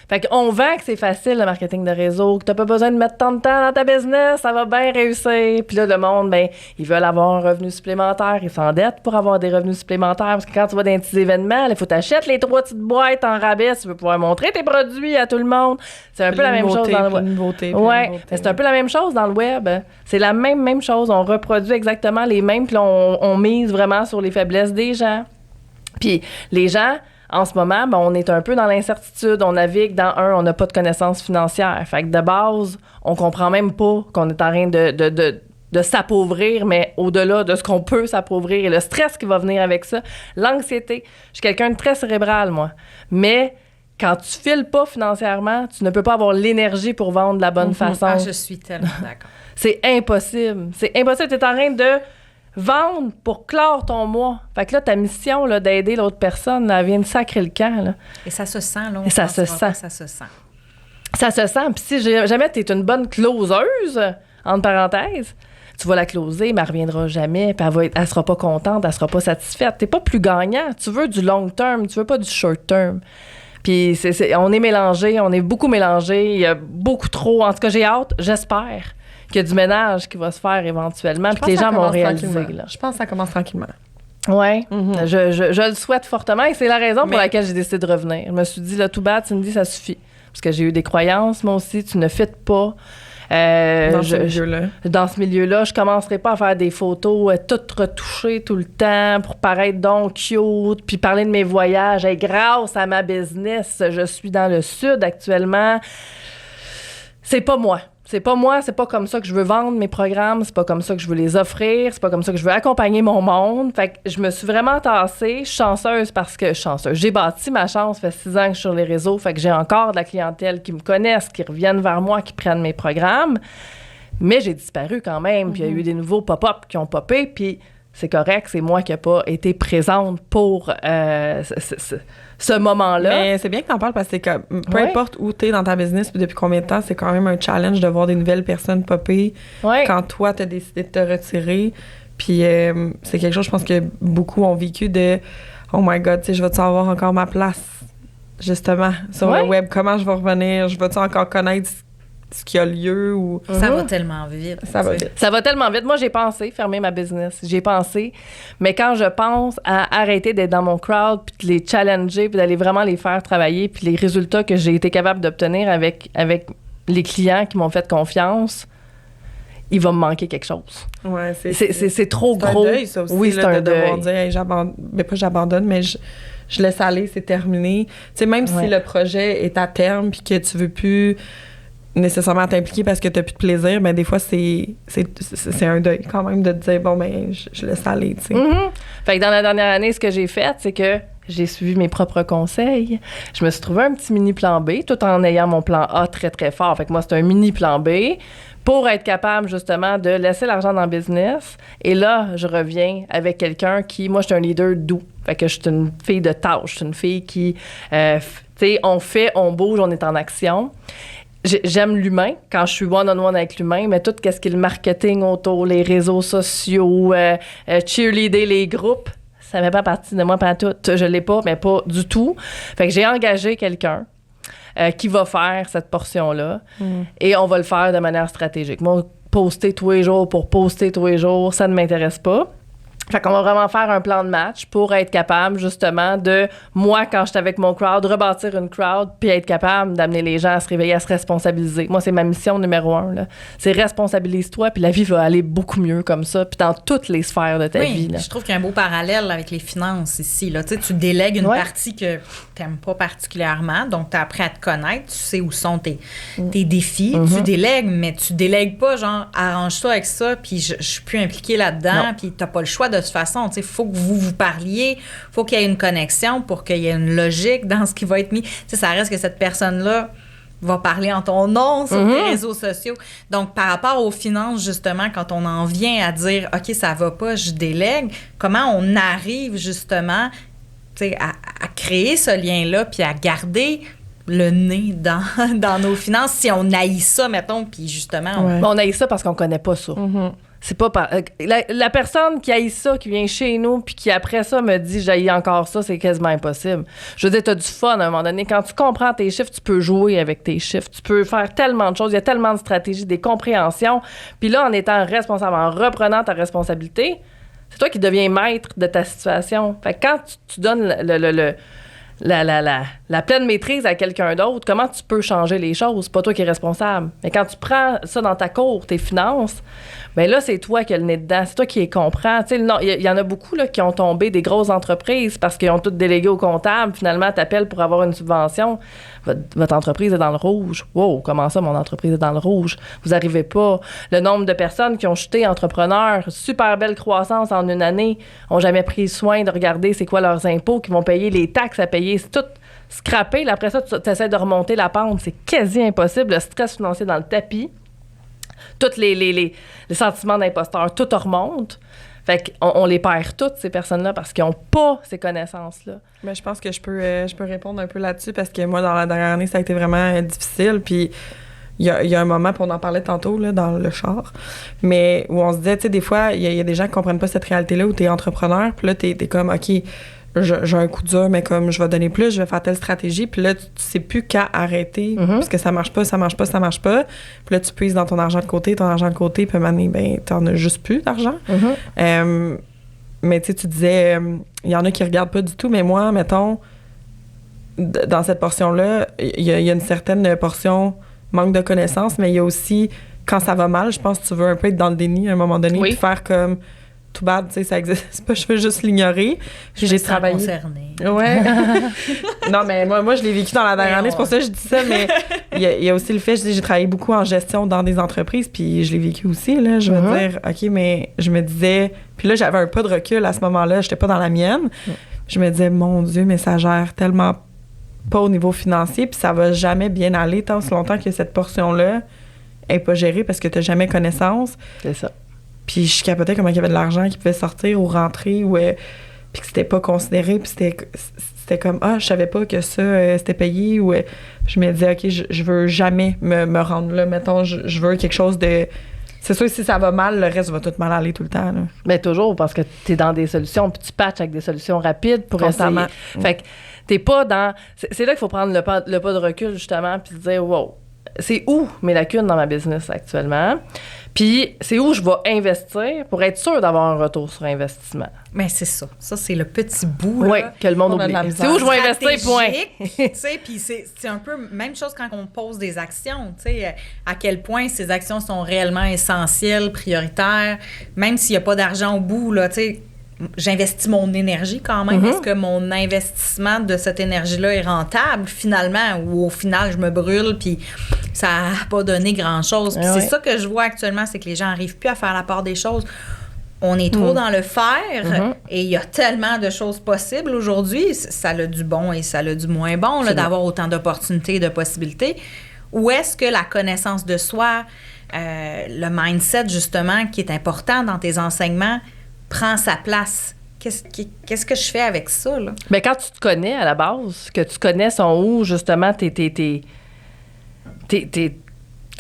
Fait qu'on vend que c'est facile, le marketing de réseau, que t'as pas besoin de mettre tant de temps dans ta business, ça va bien réussir. Puis là, le monde, ils veulent avoir un revenu supplémentaire. Ils s'endettent pour avoir des revenus supplémentaires. Parce que quand tu vas dans des petits événements, il faut t'acheter les 3 petites boîtes en rabais si tu veux pouvoir montrer tes produits à tout le monde. C'est un peu la même chose dans le web. Ouais, mais c'est un peu la même chose dans le web. C'est la même chose. On reproduit exactement les mêmes, puis on mise vraiment sur les faiblesses des gens. Puis les gens... En ce moment, on est un peu dans l'incertitude. On navigue dans on n'a pas de connaissances financières. Fait que de base, on comprend même pas qu'on est en train de s'appauvrir, mais au-delà de ce qu'on peut s'appauvrir et le stress qui va venir avec ça, l'anxiété. Je suis quelqu'un de très cérébral, moi. Mais quand tu files pas financièrement, tu ne peux pas avoir l'énergie pour vendre de la bonne façon. Ah, je suis tellement d'accord. C'est impossible. C'est impossible. Tu es en train de vendre pour clore ton mois. Fait que là, ta mission là, d'aider l'autre personne, elle vient de sacrer le camp. Là. Et ça se sent, là. Et ça se sent. Ça se sent. Ça se sent. Puis si jamais tu es une bonne closeuse, entre parenthèses, tu vas la closer, mais elle reviendra jamais, puis elle sera pas contente, elle sera pas satisfaite. T'es pas plus gagnant. Tu veux du long term, tu veux pas du short term. Puis on est mélangés, on est beaucoup mélangés. Il y a beaucoup trop. En tout cas, j'ai hâte, j'espère qu'il y a du ménage qui va se faire éventuellement, puis que les gens vont réaliser. Là. Je pense que ça commence tranquillement. Oui, je le souhaite fortement et c'est la raison pour laquelle j'ai décidé de revenir. Je me suis dit, là, tout bad, tu me dis, ça suffit. Parce que j'ai eu des croyances, moi aussi, tu ne fites pas. Dans ce milieu-là. Dans ce milieu-là, je commencerai pas à faire des photos toutes retouchées tout le temps pour paraître donc cute, puis parler de mes voyages. Et grâce à ma business, je suis dans le sud actuellement. C'est pas moi. C'est pas moi, c'est pas comme ça que je veux vendre mes programmes, c'est pas comme ça que je veux les offrir, c'est pas comme ça que je veux accompagner mon monde. Fait que je me suis vraiment tassée, je suis chanceuse parce que j'ai bâti ma chance, ça fait 6 ans que je suis sur les réseaux, fait que j'ai encore de la clientèle qui me connaissent, qui reviennent vers moi, qui prennent mes programmes. Mais j'ai disparu quand même, puis il y a eu des nouveaux pop-up qui ont popé, puis c'est correct, c'est moi qui n'ai pas été présente pour ce moment-là. Mais c'est bien que tu en parles parce que c'est comme, peu importe où tu es dans ta business puis depuis combien de temps, c'est quand même un challenge de voir des nouvelles personnes popper quand toi, tu as décidé de te retirer. Puis c'est quelque chose, je pense que beaucoup ont vécu de « Oh my God, tu sais, je vais-tu avoir encore ma place, justement, sur le web? Comment je vais revenir? Je vais-tu encore connaître ce qui a lieu ou ça va tellement vite. Ça va vite. Ça va tellement vite. Moi, j'ai pensé fermer ma business. J'ai pensé. Mais quand je pense à arrêter d'être dans mon crowd, puis de les challenger, puis d'aller vraiment les faire travailler, puis les résultats que j'ai été capable d'obtenir avec les clients qui m'ont fait confiance, il va me manquer quelque chose. Ouais, c'est trop gros. C'est un deuil, ça aussi. Oui, c'est un deuil. Devoir dire, hey, j'abandonne. Mais pas j'abandonne, mais je laisse aller, c'est terminé. Tu sais, même si le projet est à terme, puis que tu veux plus nécessairement t'impliquer parce que t'as plus de plaisir, mais des fois, c'est un deuil quand même de te dire, bon, ben, je laisse aller, tu sais. Fait que dans la dernière année, ce que j'ai fait, c'est que j'ai suivi mes propres conseils. Je me suis trouvé un petit mini plan B, tout en ayant mon plan A très, très fort. Fait que moi, c'est un mini plan B pour être capable, justement, de laisser l'argent dans le business. Et là, je reviens avec quelqu'un qui... Moi, je suis un leader doux. Fait que je suis une fille de tâche. Je suis une fille qui... tu sais, on fait, on bouge, on est en action. J'aime l'humain quand je suis one-on-one avec l'humain, mais tout ce qui est le marketing autour, les réseaux sociaux, cheerleader les groupes, Ça fait pas partie de moi pantoute. Je l'ai pas, mais pas du tout. Fait que j'ai engagé quelqu'un qui va faire cette portion-là et on va le faire de manière stratégique. Moi, poster tous les jours pour poster tous les jours, ça ne m'intéresse pas. Fait qu'on va vraiment faire un plan de match pour être capable, justement, de, moi, quand j'étais avec mon crowd, rebâtir une crowd puis être capable d'amener les gens à se réveiller, à se responsabiliser. Moi, c'est ma mission numéro 1, là. C'est responsabilise-toi, puis la vie va aller beaucoup mieux comme ça, puis dans toutes les sphères de ta vie, là. Je trouve qu'il y a un beau parallèle avec les finances ici, là. Tu sais, tu délègues une partie que t'aimes pas particulièrement, donc t'as appris à te connaître, tu sais où sont tes défis, tu délègues, mais tu délègues pas, genre, arrange-toi avec ça, puis je suis plus impliquée là-dedans, puis t'as pas le choix de toute façon. Il faut que vous parliez, il faut qu'il y ait une connexion pour qu'il y ait une logique dans ce qui va être mis. T'sais, ça reste que cette personne-là va parler en ton nom sur tes réseaux sociaux. Donc, par rapport aux finances, justement, quand on en vient à dire « OK, ça va pas, je délègue », comment on arrive, justement, à créer ce lien-là puis à garder le nez dans nos finances si on haït ça, mettons, puis justement... On haït ça parce qu'on connaît pas ça. C'est pas la personne qui haït ça, qui vient chez nous, puis qui après ça me dit j'haïs encore ça, c'est quasiment impossible. Je veux dire, t'as du fun à un moment donné. Quand tu comprends tes chiffres, tu peux jouer avec tes chiffres. Tu peux faire tellement de choses. Il y a tellement de stratégies, des compréhensions. Puis là, en étant responsable, en reprenant ta responsabilité, c'est toi qui deviens maître de ta situation. Fait que quand tu donnes la pleine maîtrise à quelqu'un d'autre, comment tu peux changer les choses? C'est pas toi qui es responsable. Mais quand tu prends ça dans ta cour, tes finances, bien là, c'est toi qui as le nez dedans. C'est toi qui les comprends. Tu sais, il y en a beaucoup là, qui ont tombé des grosses entreprises parce qu'ils ont tout délégué au comptable. Finalement, t'appelles pour avoir une subvention. Votre entreprise est dans le rouge. Wow, comment ça, mon entreprise est dans le rouge? Vous n'arrivez pas. Le nombre de personnes qui ont jeté entrepreneurs, super belle croissance en une année, n'ont jamais pris soin de regarder c'est quoi leurs impôts, qui vont payer les taxes à payer. C'est tout scrappé. Là, après ça, tu essaies de remonter la pente. C'est quasi impossible. Le stress financier dans le tapis. Tous les sentiments d'imposteur, tout remonte. Fait qu'on les perd toutes, ces personnes-là, parce qu'ils n'ont pas ces connaissances-là. Mais je pense que je peux répondre un peu là-dessus, parce que moi, dans la dernière année, ça a été vraiment difficile. Puis il y a un moment, puis on en parlait tantôt là, dans le char, mais où on se disait, tu sais, des fois, il y a des gens qui ne comprennent pas cette réalité-là, où tu es entrepreneur, puis là, tu es comme, OK, j'ai un coup dur, mais comme je vais donner plus, je vais faire telle stratégie, puis là, tu sais plus qu'à arrêter, parce que ça marche pas. Puis là, tu puises dans ton argent de côté, puis à un moment donné, ben, t'en as juste plus d'argent. Mais tu sais, tu disais, il y en a qui regardent pas du tout, mais moi, mettons, dans cette portion-là, il y a une certaine portion manque de connaissances, mais il y a aussi, quand ça va mal, je pense que tu veux un peu être dans le déni à un moment donné, puis faire comme... tout bad, tu sais, ça existe pas, je veux juste l'ignorer. J'ai travaillé. Concernée. Ouais. Non, mais moi, je l'ai vécu dans la dernière année, c'est pour ça que je dis ça, mais il y a aussi le fait, j'ai travaillé beaucoup en gestion dans des entreprises, puis je l'ai vécu aussi, là, je veux dire, OK, mais je me disais, puis là, j'avais un pas de recul à ce moment-là, j'étais pas dans la mienne. Je me disais, mon Dieu, mais ça gère tellement pas au niveau financier, puis ça va jamais bien aller tant aussi longtemps que cette portion-là est pas gérée parce que t'as jamais connaissance. C'est ça. Puis je capotais comment il y avait de l'argent qui pouvait sortir ou rentrer, ou puis que c'était pas considéré, puis c'était comme, je savais pas que ça, c'était payé, ou je me disais, OK, je veux jamais me rendre là, mettons, je veux quelque chose de... C'est sûr, si ça va mal, le reste va tout mal aller tout le temps, là. Mais toujours, parce que t'es dans des solutions, puis tu patches avec des solutions rapides pour essayer. Fait que t'es pas dans... C'est là qu'il faut prendre le pas de recul, justement, puis se dire, wow, c'est où mes lacunes dans ma business actuellement? Puis c'est où je vais investir pour être sûr d'avoir un retour sur investissement. Mais c'est ça. Ça, c'est le petit bout, là. Oui, que le monde oublie. C'est où je vais investir, point. Tu sais, puis c'est un peu même chose quand on pose des actions, tu sais, à quel point ces actions sont réellement essentielles, prioritaires, même s'il n'y a pas d'argent au bout, là, tu sais. J'investis mon énergie quand même. Est-ce que mon investissement de cette énergie-là est rentable finalement, ou au final je me brûle puis ça n'a pas donné grand-chose? Puis c'est ça que je vois actuellement, c'est que les gens n'arrivent plus à faire la part des choses. On est trop dans le faire et il y a tellement de choses possibles aujourd'hui. Ça a du bon et ça a du moins bon là, d'avoir autant d'opportunités et de possibilités. Ou est-ce que la connaissance de soi, le mindset justement qui est important dans tes enseignements, prend sa place? Qu'est-ce que je fais avec ça, là? Bien, quand tu te connais à la base, que tu connais sont où, justement, tes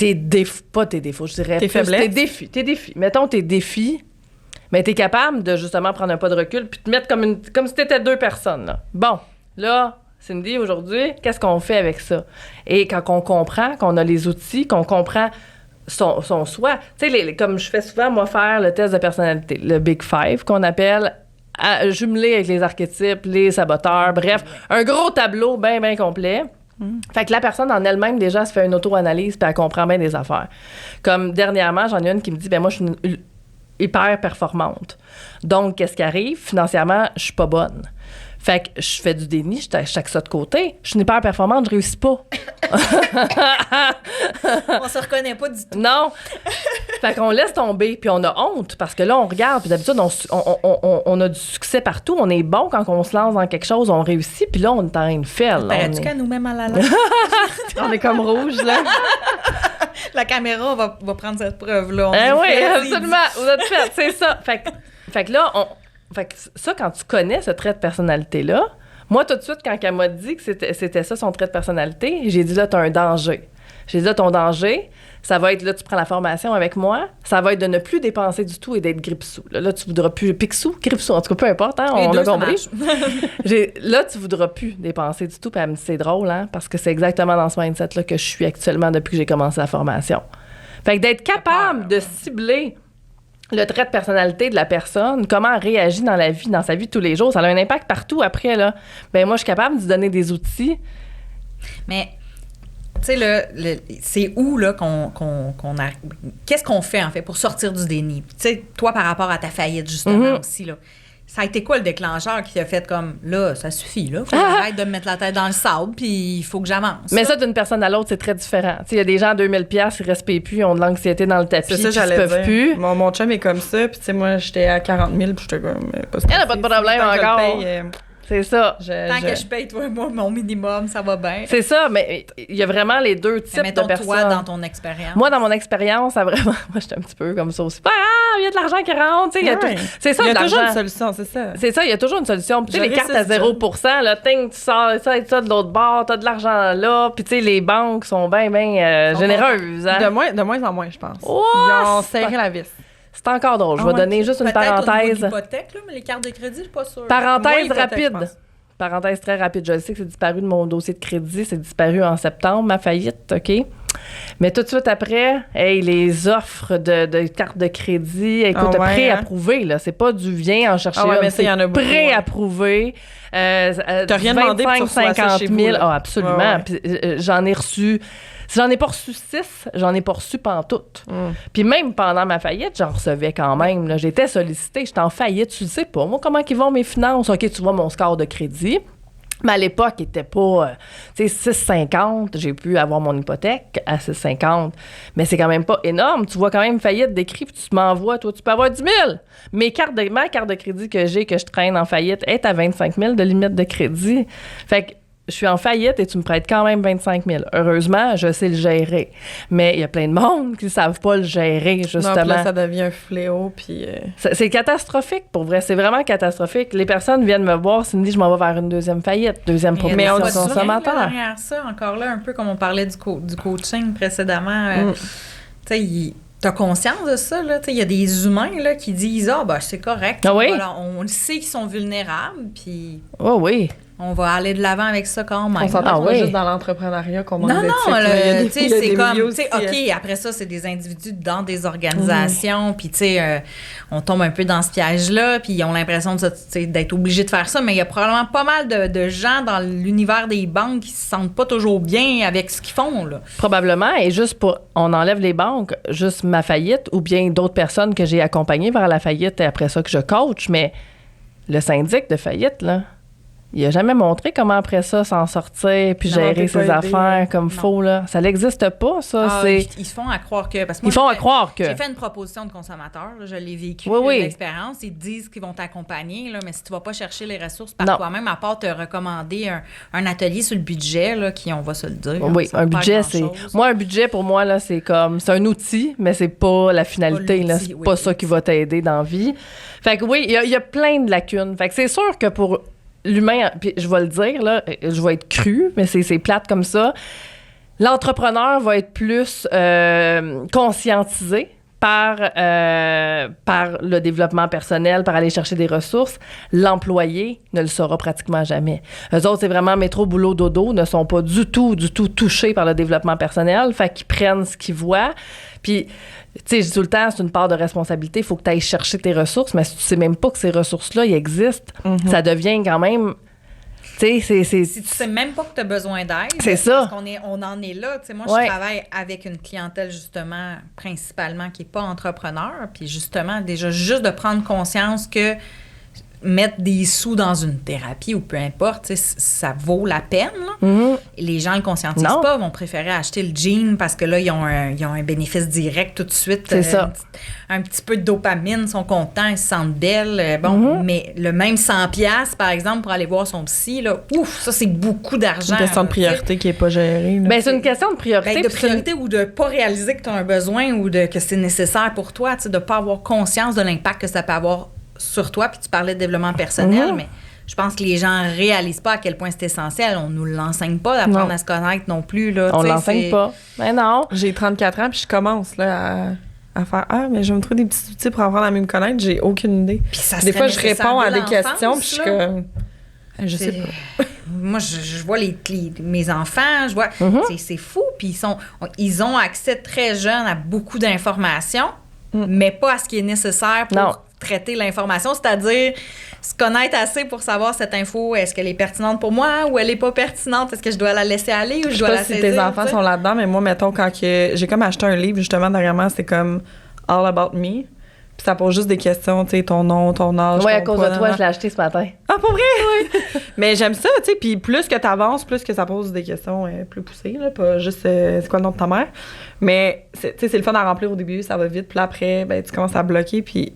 défauts, pas tes défauts, je dirais. Tes faiblesses? Tes défis. Mettons tes défis, Mais tu es capable de justement prendre un pas de recul puis te mettre comme si tu étais 2 personnes. Là. Bon, là, Cindy, aujourd'hui, qu'est-ce qu'on fait avec ça? Et quand on comprend qu'on a les outils, qu'on comprend son soi, tu sais, comme je fais souvent, moi, faire le test de personnalité, le Big Five qu'on appelle, jumelé avec les archétypes, les saboteurs, bref, un gros tableau bien, bien complet. Fait que la personne en elle-même, déjà, se fait une auto-analyse puis elle comprend bien des affaires. Comme dernièrement, j'en ai une qui me dit, moi, je suis hyper performante. Donc, qu'est-ce qui arrive? Financièrement, je suis pas bonne. Fait que je fais du déni, je chaque ça de côté. Je suis hyper performante, je réussis pas. On se reconnaît pas du tout. Non. Fait qu'on laisse tomber, puis on a honte, parce que là, on regarde, puis d'habitude, on a du succès partout, on est bon quand on se lance dans quelque chose, on réussit, puis là, on est en train de faire. Paraît-tu qu'à nous-mêmes à la langue? On est comme rouge, là. La caméra va prendre cette preuve-là. Oui, absolument. Vous êtes fait, c'est ça. Fait que là, fait que ça, quand tu connais ce trait de personnalité-là, moi, tout de suite, quand elle m'a dit que c'était ça, son trait de personnalité, j'ai dit, là, t'as un danger. J'ai dit, là, ton danger, ça va être, là, tu prends la formation avec moi, ça va être de ne plus dépenser du tout et d'être gripsou. Là, tu voudras plus Picsou, gripsou, en tout cas, peu importe, hein, on a compris. Là, tu voudras plus dépenser du tout, puis elle me dit, c'est drôle, hein, parce que c'est exactement dans ce mindset-là que je suis actuellement depuis que j'ai commencé la formation. Fait que d'être capable de cibler le trait de personnalité de la personne, comment elle réagit dans la vie, dans sa vie de tous les jours, ça a un impact partout après, là. Ben moi, je suis capable de lui donner des outils. Mais, tu sais, c'est où, là, qu'on a... Qu'est-ce qu'on fait, en fait, pour sortir du déni? Tu sais, toi, par rapport à ta faillite, justement, aussi, là. Ça a été quoi le déclencheur qui a fait comme, là, ça suffit, là, faut que j'arrête de me mettre la tête dans le sable, puis il faut que j'avance. Mais ça, d'une personne à l'autre, c'est très différent. Tu sais, il y a des gens à 2000$, ils respirent plus, ils ont de l'anxiété dans le tapis, c'est ça, j'allais peuvent dire. Plus. Mon chum est comme ça, puis tu sais, moi, j'étais à 40 000, puis j'étais comme... Il n'y a pas de problème encore. C'est ça. Tant que je paye, toi et moi, mon minimum, ça va bien. C'est ça, mais il y a vraiment les deux types de personnes. Toi, dans ton expérience. Moi, dans mon expérience, ça vraiment... Moi, j'étais un petit peu comme ça aussi. Il y a de l'argent qui rentre, tu sais. C'est ça, il y a toujours une solution, c'est ça. C'est ça, il y a toujours une solution. Tu sais, les cartes à 0%, là, tu sors ça et ça de l'autre bord, t'as de l'argent là, puis tu sais, les banques sont bien, bien généreuses. Hein? De moins en moins, je pense. Oh, ils ont serré la vis. C'est encore drôle. Je vais donner juste une parenthèse. L'hypothèque, là, mais les cartes de crédit, je suis pas sûre. Parenthèse rapide. Parenthèse très rapide. Je sais que c'est disparu de mon dossier de crédit. C'est disparu en septembre, ma faillite, OK? Mais tout de suite après, les offres de cartes de crédit, écoute, pré-approuvées, là. C'est pas du viens en chercher mais ça, y en a beaucoup. Pré-approuvé. T'as rien demandé pour 50 000. Ah, absolument. Puis, j'en ai reçu... Si j'en ai pas reçu 6, j'en ai pas reçu pantoute. Puis même pendant ma faillite, j'en recevais quand même. Là. J'étais sollicitée, j'étais en faillite. Tu le sais pas, moi, comment ils vont mes finances? OK, tu vois mon score de crédit. Mais à l'époque, il était pas... tu sais, 6,50. J'ai pu avoir mon hypothèque à 6,50. Mais c'est quand même pas énorme. Tu vois quand même faillite décrit, puis tu m'envoies, toi, tu peux avoir 10 000. Ma carte de crédit que je traîne en faillite, est à 25 000 de limite de crédit. Fait que je suis en faillite et tu me prêtes quand même 25 000. Heureusement, je sais le gérer. Mais il y a plein de monde qui ne savent pas le gérer, justement. Non, là, ça devient un fléau, puis... C'est catastrophique, pour vrai. C'est vraiment catastrophique. Les personnes viennent me voir, Cindy, je m'en vais vers une deuxième faillite, deuxième proposition consommateur. Mais derrière ça, encore là, un peu comme on parlait du coaching précédemment, tu sais, t'as conscience de ça, là? Il y a des humains là, qui disent « Ah, ben c'est correct. Ah oui? Voilà, on le sait qu'ils sont vulnérables, puis... Oh oui. On va aller de l'avant avec ça quand même. On s'entend juste dans l'entrepreneuriat qu'on manque d'éthique. Non, tu sais, c'est comme, tu sais, OK, après ça, c'est des individus dans des organisations, puis tu sais, on tombe un peu dans ce piège-là, puis ils ont l'impression d'être obligés de faire ça, mais il y a probablement pas mal de gens dans l'univers des banques qui se sentent pas toujours bien avec ce qu'ils font, là. Probablement, et juste pour, on enlève les banques, juste ma faillite, ou bien d'autres personnes que j'ai accompagnées vers la faillite et après ça que je coach, mais le syndic de faillite, là, il a jamais montré comment après ça s'en sortir puis gérer ses affaires comme faux là. Ça n'existe pas ça. Ils se font à croire que parce que moi, j'ai fait une proposition de consommateur, là, je l'ai vécu l'expérience. Ils disent qu'ils vont t'accompagner là, mais si tu vas pas chercher les ressources par toi-même, à part te recommander un atelier sur le budget là, qui on va se le dire. Oui, un budget c'est. Moi un budget pour moi là c'est comme c'est un outil, mais c'est pas la finalité là. C'est pas ça qui va t'aider dans la vie. Fait que oui, il y a plein de lacunes. Fait que c'est sûr que pour l'humain, puis je vais le dire, là, je vais être cru, mais c'est plate comme ça. L'entrepreneur va être plus conscientisé par le développement personnel, par aller chercher des ressources, l'employé ne le saura pratiquement jamais. Eux autres, c'est vraiment métro, boulot, dodo, ne sont pas du tout touchés par le développement personnel, fait qu'ils prennent ce qu'ils voient. Puis, tu sais, je dis tout le temps, c'est une part de responsabilité, il faut que tu ailles chercher tes ressources, mais si tu sais même pas que ces ressources-là, ils existent, ça devient quand même... Si tu sais même pas que tu as besoin d'aide, c'est ça. Parce qu'on en est là. T'sais, moi, je travaille avec une clientèle, justement, principalement, qui n'est pas entrepreneur. Puis justement, déjà, juste de prendre conscience que mettre des sous dans une thérapie ou peu importe, ça vaut la peine. Et les gens ne le conscientisent pas, vont préférer acheter le jean parce que là, ils ont un bénéfice direct tout de suite. C'est ça. Un petit peu de dopamine, sont contents, ils se sentent belles. Mais le même 100$, par exemple, pour aller voir son psy, là, ouf, ça, c'est beaucoup d'argent. C'est une question de priorité qui n'est pas gérée. Ben, c'est une question de priorité. De priorité ou de ne pas réaliser que tu as un besoin ou que c'est nécessaire pour toi, de ne pas avoir conscience de l'impact que ça peut avoir sur toi. Puis tu parlais de développement personnel, mais je pense que les gens ne réalisent pas à quel point c'est essentiel. On ne nous l'enseigne pas d'apprendre à se connaître non plus. Là, on ne l'enseigne pas. Mais non. J'ai 34 ans, puis je commence là, à faire « Ah, mais je vais me trouver des petits outils pour apprendre à mieux me connaître. » J'ai aucune idée. Des fois, je réponds à des questions, puis je suis comme... Je sais pas. Moi, je vois mes enfants, je vois... C'est fou, puis ils ont accès très jeunes à beaucoup d'informations, mais pas à ce qui est nécessaire pour traiter l'information, c'est-à-dire se connaître assez pour savoir cette info, est-ce qu'elle est pertinente pour moi ou elle est pas pertinente, est-ce que je dois la laisser aller ou je dois la saisir? Je sais pas si tes enfants sont là-dedans, mais moi, mettons, quand j'ai comme acheté un livre, justement, dernièrement, c'était comme « All About Me », puis ça pose juste des questions, tu sais, ton nom, ton âge, oui, à cause de toi, je l'ai acheté ce matin. Ah, pas vrai? Oui. Mais j'aime ça, tu sais, puis plus que t'avances, plus que ça pose des questions plus poussées, là, pas juste c'est quoi le nom de ta mère. Mais, tu sais, c'est le fun à remplir au début, ça va vite, puis là, après, ben, tu commences à bloquer, puis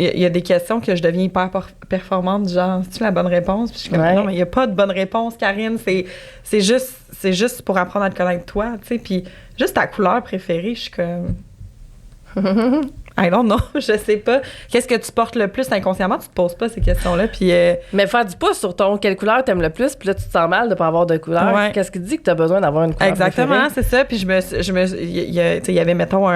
il y a des questions que je deviens hyper performante, genre, c'est-tu la bonne réponse? Puis je suis comme, non, mais il n'y a pas de bonne réponse, Karine, c'est juste pour apprendre à te connaître toi, tu sais, puis juste ta couleur préférée, je suis comme... I don't know, je sais pas. Qu'est-ce que tu portes le plus inconsciemment? Tu te poses pas ces questions-là, puis... Mais faire du pouce sur quelle couleur t'aimes le plus, puis là, tu te sens mal de pas avoir de couleur. Ouais. Qu'est-ce qui dit que t'as besoin d'avoir une couleur Exactement, préférée? C'est ça. Puis il y avait, mettons,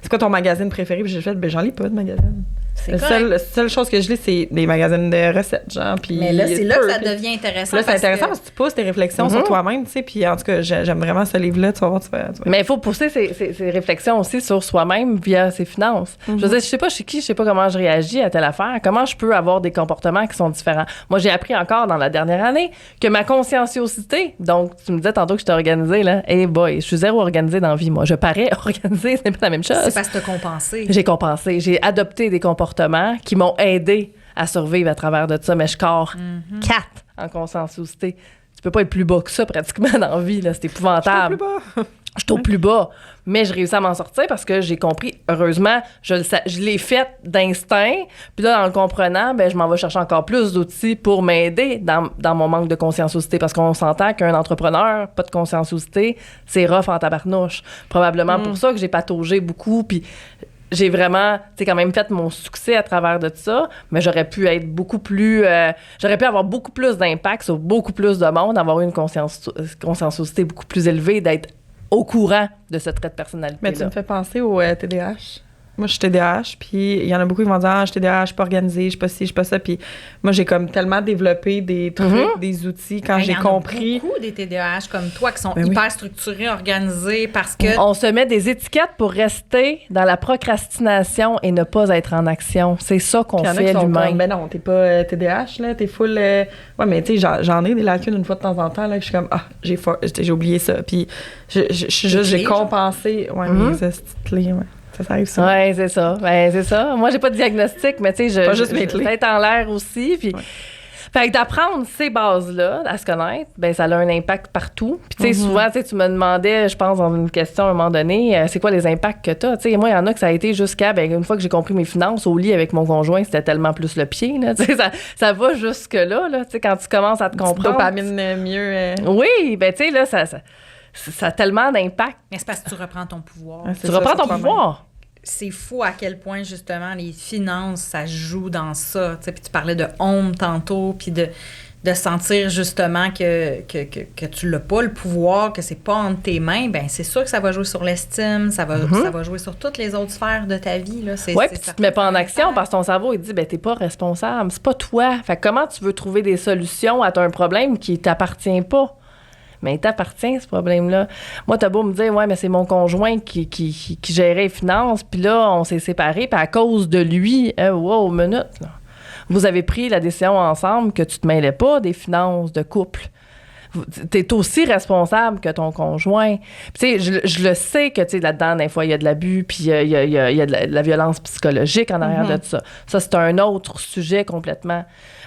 c'est quoi ton magazine préféré? Puis j'ai fait, ben j'en lis pas de magazine. La seule chose que je lis, c'est des magazines de recettes, genre. Puis mais là, c'est là que ça devient intéressant. Là, c'est intéressant parce que tu pousses tes réflexions sur toi-même, tu sais. Puis en tout cas, j'aime vraiment ce livre-là. Tu vas voir, tu vas... Mais il faut pousser ces réflexions aussi sur soi-même via ses finances. Je veux dire, je sais pas chez qui, je sais pas comment je réagis à telle affaire. Comment je peux avoir des comportements qui sont différents? Moi, j'ai appris encore dans la dernière année que ma conscienciosité, donc tu me disais tantôt que j'étais organisée, là. Hey boy, je suis zéro organisée dans la vie, moi. Je parais organisée, c'est pas la même chose. C'est parce que t'as compensé. J'ai compensé. J'ai adopté des comportements qui m'ont aidé à survivre à travers de ça, mais je score 4 en conscienciosité. Tu peux pas être plus bas que ça pratiquement dans la vie, là. C'est épouvantable. Je suis au plus bas, mais je réussis à m'en sortir parce que j'ai compris, heureusement, je l'ai fait d'instinct. Puis là, en le comprenant, ben, je m'en vais chercher encore plus d'outils pour m'aider dans mon manque de conscienciosité. Parce qu'on s'entend qu'un entrepreneur, pas de conscienciosité, c'est rough en tabarnouche. Probablement pour ça que j'ai pataugé beaucoup, puis j'ai vraiment, tu sais, quand même fait mon succès à travers de ça, mais j'aurais pu être beaucoup plus... j'aurais pu avoir beaucoup plus d'impact sur beaucoup plus de monde, avoir une conscienciosité beaucoup plus élevée, d'être au courant de ce trait de personnalité-là. Mais tu me fais penser au TDAH. Moi, je suis TDAH, puis il y en a beaucoup qui vont dire « Ah, je suis TDAH, je suis pas organisée, je suis pas ci, je suis pas ça. » Puis moi, j'ai comme tellement développé des trucs, des outils, quand j'ai compris... Il y en a beaucoup des TDAH comme toi qui sont hyper structurés, organisés, parce que... On se met des étiquettes pour rester dans la procrastination et ne pas être en action. C'est ça qu'on fait l'humain. Ben non, t'es pas TDAH, là, t'es full... Ouais, mais tu sais, j'en ai des lacunes une fois de temps en temps, là, que je suis comme « Ah, j'ai oublié ça. » Puis j'ai compensé... Ouais, mais ça, c'est une clé, ouais. Ça arrive ça. Oui, c'est ça. Ben, c'est ça. Moi, j'ai pas de diagnostic, mais tu sais, je tête en l'air aussi. Puis, fait que d'apprendre ces bases-là, à se connaître, ben ça a un impact partout. Puis, tu sais, souvent, tu me demandais, je pense, dans une question à un moment donné, c'est quoi les impacts que tu as? Tu sais, moi, il y en a que ça a été jusqu'à, ben, une fois que j'ai compris mes finances, au lit avec mon conjoint, c'était tellement plus le pied, là. Tu sais, ça va jusque-là, là. Tu sais, quand tu commences à te comprendre. Dopamine mieux. Oui, ben, tu sais, là, ça a tellement d'impact. Mais c'est parce que tu reprends ton pouvoir. Tu reprends ton pouvoir. C'est fou à quel point, justement, les finances, ça joue dans ça. Puis tu parlais de honte tantôt, puis de de sentir justement que tu n'as pas le pouvoir, que c'est pas entre tes mains, ben c'est sûr que ça va jouer sur l'estime, ça va jouer sur toutes les autres sphères de ta vie. Oui, puis tu te mets pas en action parce que ton cerveau, il dit, ben t'es pas responsable, c'est pas toi. Fait que comment tu veux trouver des solutions à un problème qui t'appartient pas? Mais il t'appartient, ce problème-là. Moi, t'as beau me dire, ouais, mais c'est mon conjoint qui gérait les finances, puis là, on s'est séparés, puis à cause de lui, wow, minute, là. Vous avez pris la décision ensemble que tu te mêlais pas des finances de couple. Tu es aussi responsable que ton conjoint. Tu sais, je le sais que, tu sais, là-dedans, des fois, il y a de l'abus, puis il y a de la violence psychologique en arrière de ça. Ça, c'est un autre sujet complètement.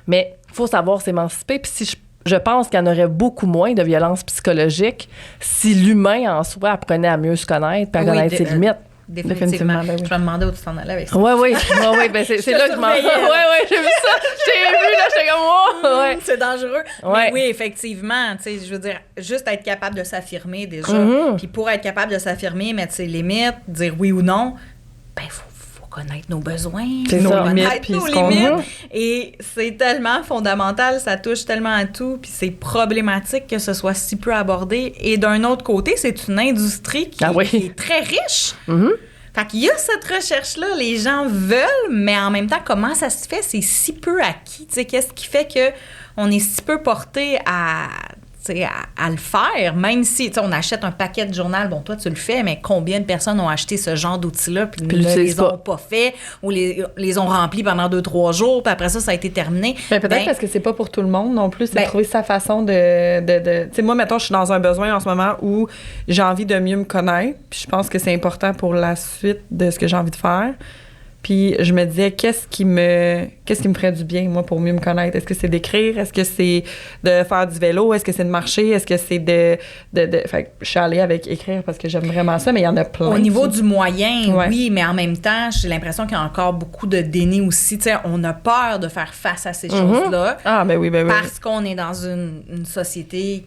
Mais il faut savoir s'émanciper. Puis si je pense qu'il y en aurait beaucoup moins de violence psychologique si l'humain, en soi, apprenait à mieux se connaître puis à connaître ses limites. Définitivement. Je me demandais où tu t'en allais avec ça. Oui, ben c'est là que je m'en... Oui, j'ai vu ça. J'ai vu, là, j'étais comme, wow. Ouais. C'est dangereux. Ouais. Mais oui, effectivement, tu sais, je veux dire, juste être capable de s'affirmer déjà. Puis pour être capable de s'affirmer, mettre ses limites, dire oui ou non, ben, faut connaître nos besoins, nos limites. Et c'est tellement fondamental, ça touche tellement à tout, puis c'est problématique que ce soit si peu abordé. Et d'un autre côté, c'est une industrie qui est très riche. Fait qu'il y a cette recherche-là, les gens veulent, mais en même temps, comment ça se fait? C'est si peu acquis. Tu sais, qu'est-ce qui fait qu'on est si peu porté à le faire, même si on achète un paquet de journal, bon, toi, tu le fais, mais combien de personnes ont acheté ce genre d'outils-là puis ne les ont pas fait ou les ont remplis pendant 2-3 jours, puis après ça a été terminé. Mais peut-être parce que c'est pas pour tout le monde non plus, c'est de trouver sa façon de tu sais, moi, mettons, je suis dans un besoin en ce moment où j'ai envie de mieux me connaître, puis je pense que c'est important pour la suite de ce que j'ai envie de faire. Puis je me disais, qu'est-ce qui me ferait du bien, moi, pour mieux me connaître? Est-ce que c'est d'écrire? Est-ce que c'est de faire du vélo? Est-ce que c'est de marcher? Est-ce que c'est de... Fait que je suis allée avec écrire parce que j'aime vraiment ça, mais il y en a plein. Au niveau du moyen, oui, mais en même temps, j'ai l'impression qu'il y a encore beaucoup de déni aussi. Tu sais, on a peur de faire face à ces choses-là. Ah, ben oui. Parce qu'on est dans une société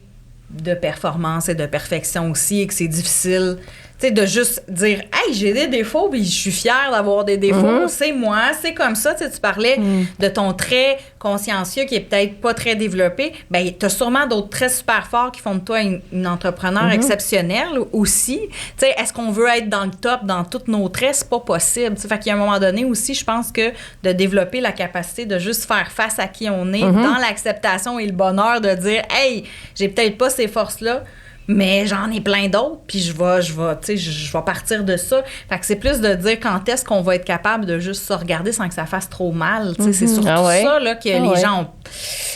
de performance et de perfection aussi et que c'est difficile... Tu sais, de juste dire « Hey, j'ai des défauts, puis je suis fière d'avoir des défauts. C'est moi, c'est comme ça. » Tu sais, tu parlais de ton trait consciencieux qui est peut-être pas très développé. Bien, tu as sûrement d'autres traits super forts qui font de toi une entrepreneur exceptionnelle aussi. Tu sais, est-ce qu'on veut être dans le top dans tous nos traits? C'est pas possible. Tu sais, fait qu'il y a un moment donné aussi, je pense que de développer la capacité de juste faire face à qui on est dans l'acceptation et le bonheur de dire « Hey, j'ai peut-être pas ces forces-là. » Mais j'en ai plein d'autres, puis je vais partir de ça. Fait que c'est plus de dire quand est-ce qu'on va être capable de juste se regarder sans que ça fasse trop mal. C'est surtout ça là, que les gens ont...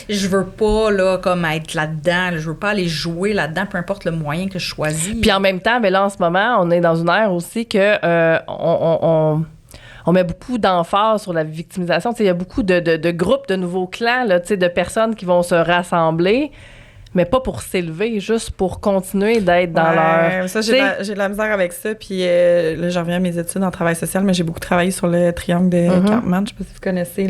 Je veux pas là, comme être là-dedans. Je veux pas aller jouer là-dedans, peu importe le moyen que je choisis. Puis en même temps, mais là, en ce moment, on est dans une ère aussi que on met beaucoup d'emphase sur la victimisation. Il y a beaucoup de groupes, de nouveaux clans, là, de personnes qui vont se rassembler, mais pas pour s'élever, juste pour continuer d'être dans leur... Ça, j'ai de la misère avec ça. Puis là, je reviens à mes études en travail social, mais j'ai beaucoup travaillé sur le triangle de Karpman. Je sais pas si vous connaissez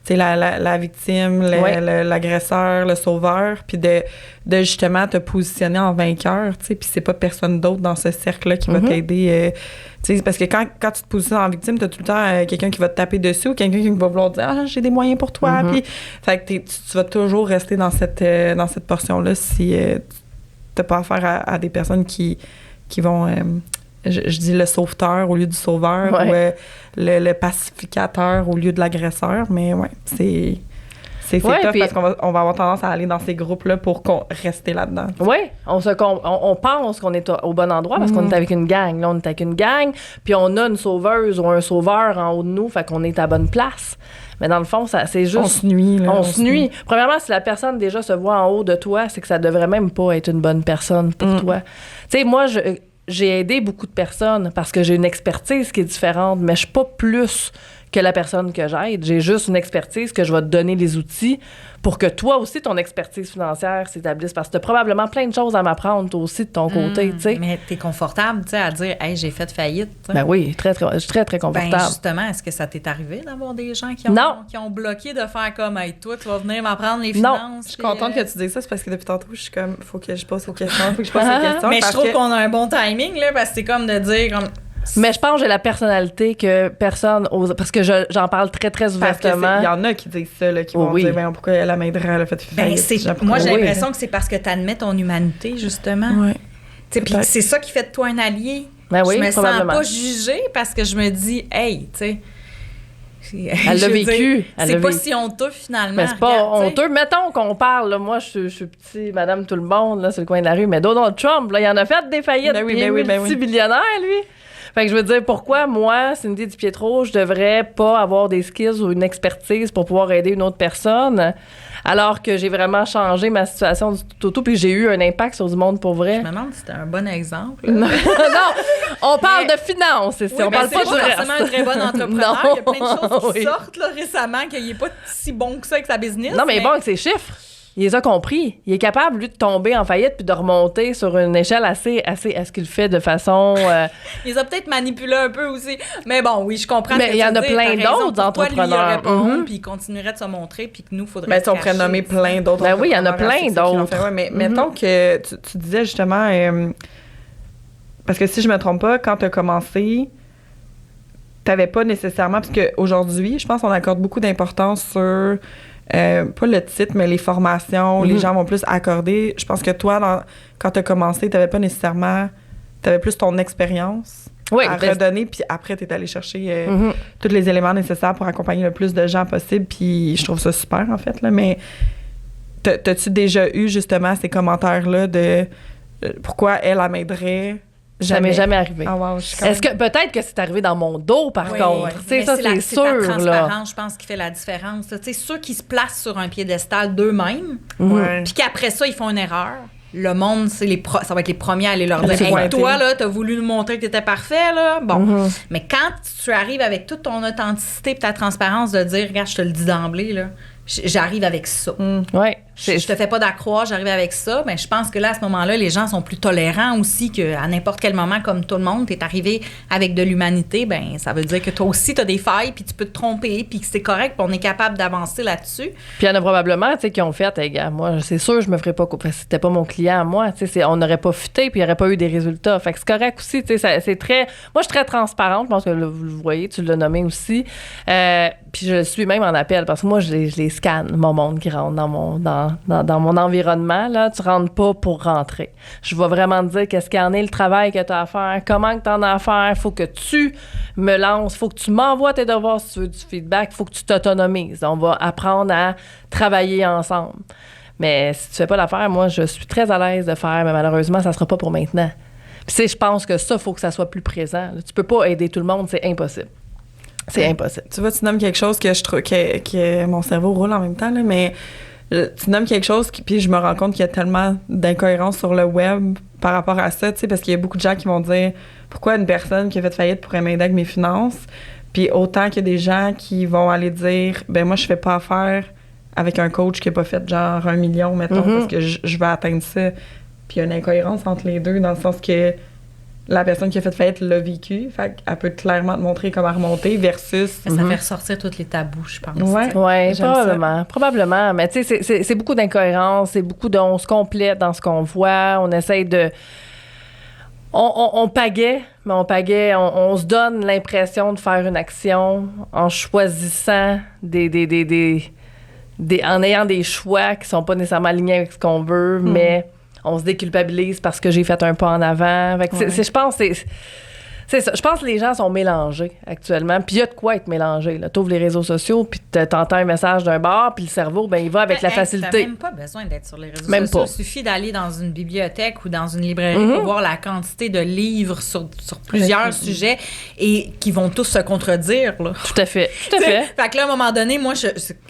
la victime, l'agresseur, le sauveur, puis de justement te positionner en vainqueur, tu sais, puis c'est pas personne d'autre dans ce cercle-là qui va t'aider. Tu sais, parce que quand tu te positionnes en victime, t'as tout le temps quelqu'un qui va te taper dessus ou quelqu'un qui va vouloir dire « Ah, j'ai des moyens pour toi. Puis, fait que tu vas toujours rester dans cette portion-là si t'as pas affaire à des personnes qui vont... je dis le sauveteur au lieu du sauveur ou le pacificateur au lieu de l'agresseur, mais c'est tough parce qu'on va avoir tendance à aller dans ces groupes-là pour rester là-dedans. Oui, on pense qu'on est au bon endroit parce qu'on est avec une gang. Là, on est avec une gang, puis on a une sauveuse ou un sauveur en haut de nous, fait qu'on est à bonne place. Mais dans le fond, c'est juste... On se nuit. Là, on se nuit. Premièrement, si la personne déjà se voit en haut de toi, c'est que ça devrait même pas être une bonne personne pour toi. Tu sais, moi, j'ai aidé beaucoup de personnes parce que j'ai une expertise qui est différente, mais je suis pas plus que la personne que j'aide. J'ai juste une expertise que je vais te donner les outils pour que toi aussi, ton expertise financière s'établisse. Parce que tu as probablement plein de choses à m'apprendre, toi aussi, de ton côté, tu sais. Mais tu es confortable, tu sais, à dire « Hey, j'ai fait faillite. » Ben oui, je suis très, très confortable. Ben justement, est-ce que ça t'est arrivé d'avoir des gens qui ont bloqué de faire comme « Hey, toi, tu vas venir m'apprendre les finances. » Non, je suis contente que tu dises ça. C'est parce que depuis tantôt, je suis comme « Faut que je pose cette question, faut que je pose cette question. » Mais je trouve qu'on a un bon timing, là, parce que c'est comme de dire... Mais je pense que j'ai la personnalité que personne ose. Parce que j'en parle très, très ouvertement. Il y en a qui disent ça, là, qui vont dire pourquoi elle m'aiderait, elle a fait faillite. Moi, j'ai l'impression que c'est parce que tu admets ton humanité, justement. Oui. Puis c'est ça qui fait de toi un allié. Ben oui, je me sens pas jugée parce que je me dis, hey, tu sais. Elle l'a vécu. C'est pas si honteux, finalement. Mais c'est pas honteux. Mettons qu'on parle, là, moi, je suis petit, madame tout le monde, là, sur le coin de la rue, mais Donald Trump, là, il en a fait des faillites. Il est multimillionnaire, lui. Fait que je veux dire, pourquoi, moi, Cindy DiPietro, je devrais pas avoir des skills ou une expertise pour pouvoir aider une autre personne, alors que j'ai vraiment changé ma situation du tout au tout, puis j'ai eu un impact sur du monde pour vrai. Je me demande si c'était un bon exemple. Non, on parle de finances ici, on parle pas du reste. C'est forcément un très bon entrepreneur. Il y a plein de choses qui sortent là, récemment qu'il n'est pas si bon que ça avec sa business. Non, mais il est bon avec ses chiffres. Il les a compris. Il est capable, lui, de tomber en faillite puis de remonter sur une échelle assez à ce qu'il fait de façon... Il les a peut-être manipulés un peu aussi. Mais bon, oui, je comprends. Mais il y en a plein d'autres entrepreneurs. Puis il continuerait de se montrer, puis que nous, il faudrait. Mais on pourrait nommer plein d'autres. Ben oui, il y en a plein d'autres. Mais mettons que tu disais justement... parce que si je me trompe pas, quand tu as commencé, t'avais pas nécessairement... Parce qu'aujourd'hui, je pense qu'on accorde beaucoup d'importance sur... pas le titre, mais les formations, les gens vont plus accorder. Je pense que toi, quand tu as commencé, tu n'avais pas nécessairement... Tu avais plus ton expérience à redonner, puis après, tu es allé chercher tous les éléments nécessaires pour accompagner le plus de gens possible, puis je trouve ça super, en fait. Là, mais t'as-tu déjà eu, justement, ces commentaires-là de pourquoi elle m'aiderait? Ça m'est jamais arrivé. Oh wow, Est-ce que peut-être que c'est arrivé dans mon dos, par contre? Mais ça, c'est sûr. C'est la transparence, je pense, qui fait la différence. Ceux qui se placent sur un piédestal d'eux-mêmes, puis qu'après ça, ils font une erreur. Le monde, ça va être les premiers à aller leur dire hey, toi, là, t'as voulu nous montrer que t'étais parfait, là. Bon. Mais quand tu arrives avec toute ton authenticité et ta transparence de dire, regarde, je te le dis d'emblée, là, j'arrive avec ça. Ouais. Je te fais pas d'accroire, j'arrive avec ça. Mais je pense que là, à ce moment-là, les gens sont plus tolérants aussi qu'à n'importe quel moment, comme tout le monde, t'es arrivé avec de l'humanité, ben ça veut dire que toi aussi, t'as des failles, puis tu peux te tromper, puis que c'est correct, puis on est capable d'avancer là-dessus. Puis il y en a probablement, tu sais, qui ont fait, hey, gars, moi, c'est sûr, je me ferais pas couper. C'était pas mon client à moi, tu sais, on n'aurait pas futé, puis il n'y aurait pas eu des résultats. Fait que c'est correct aussi, tu sais, c'est très... Moi, je suis très transparente, je pense que vous le voyez, tu l'as nommé aussi. Puis je suis même en appel, parce que moi, je les scanne, mon monde qui rentre dans mon environnement, là, tu rentres pas pour rentrer. Je vais vraiment te dire qu'est-ce qu'il y en est, le travail que tu as à faire, comment que tu en as à faire, il faut que tu me lances, il faut que tu m'envoies tes devoirs si tu veux du feedback, il faut que tu t'autonomises. On va apprendre à travailler ensemble. Mais si tu fais pas l'affaire, moi, je suis très à l'aise de faire, mais malheureusement, ça sera pas pour maintenant. Puis je pense que ça, il faut que ça soit plus présent. Tu peux pas aider tout le monde, c'est impossible. C'est impossible. Tu vois, tu nommes quelque chose que je trouve que mon cerveau roule en même temps, là, mais tu nommes quelque chose, puis je me rends compte qu'il y a tellement d'incohérences sur le web par rapport à ça, tu sais, parce qu'il y a beaucoup de gens qui vont dire pourquoi une personne qui a fait faillite pourrait m'aider avec mes finances, puis autant qu'il y a des gens qui vont aller dire ben moi je fais pas affaire avec un coach qui a pas fait genre 1 million, mettons, parce que je vais atteindre ça. Puis il y a une incohérence entre les deux, dans le sens que la personne qui a fait faillite l'a vécu, fait qu'elle peut clairement te montrer comment remonter versus... Ça fait ressortir tous les tabous, je pense. Oui, probablement. Mais tu sais, c'est beaucoup d'incohérences, c'est beaucoup on se complète dans ce qu'on voit, on essaye de... On pagaie, mais on se donne l'impression de faire une action en choisissant en ayant des choix qui sont pas nécessairement alignés avec ce qu'on veut, mais... On se déculpabilise parce que j'ai fait un pas en avant. Fait que je pense que c'est ça. Je pense que les gens sont mélangés actuellement. Puis il y a de quoi être mélangé. Tu ouvres les réseaux sociaux, puis t'entends un message d'un bar, puis le cerveau, ben il va avec la facilité. T'as même pas besoin d'être sur les réseaux sociaux. Il suffit d'aller dans une bibliothèque ou dans une librairie pour voir la quantité de livres sur plusieurs sujets et qui vont tous se contredire. Là. Tout à fait. Fait que là, à un moment donné, moi,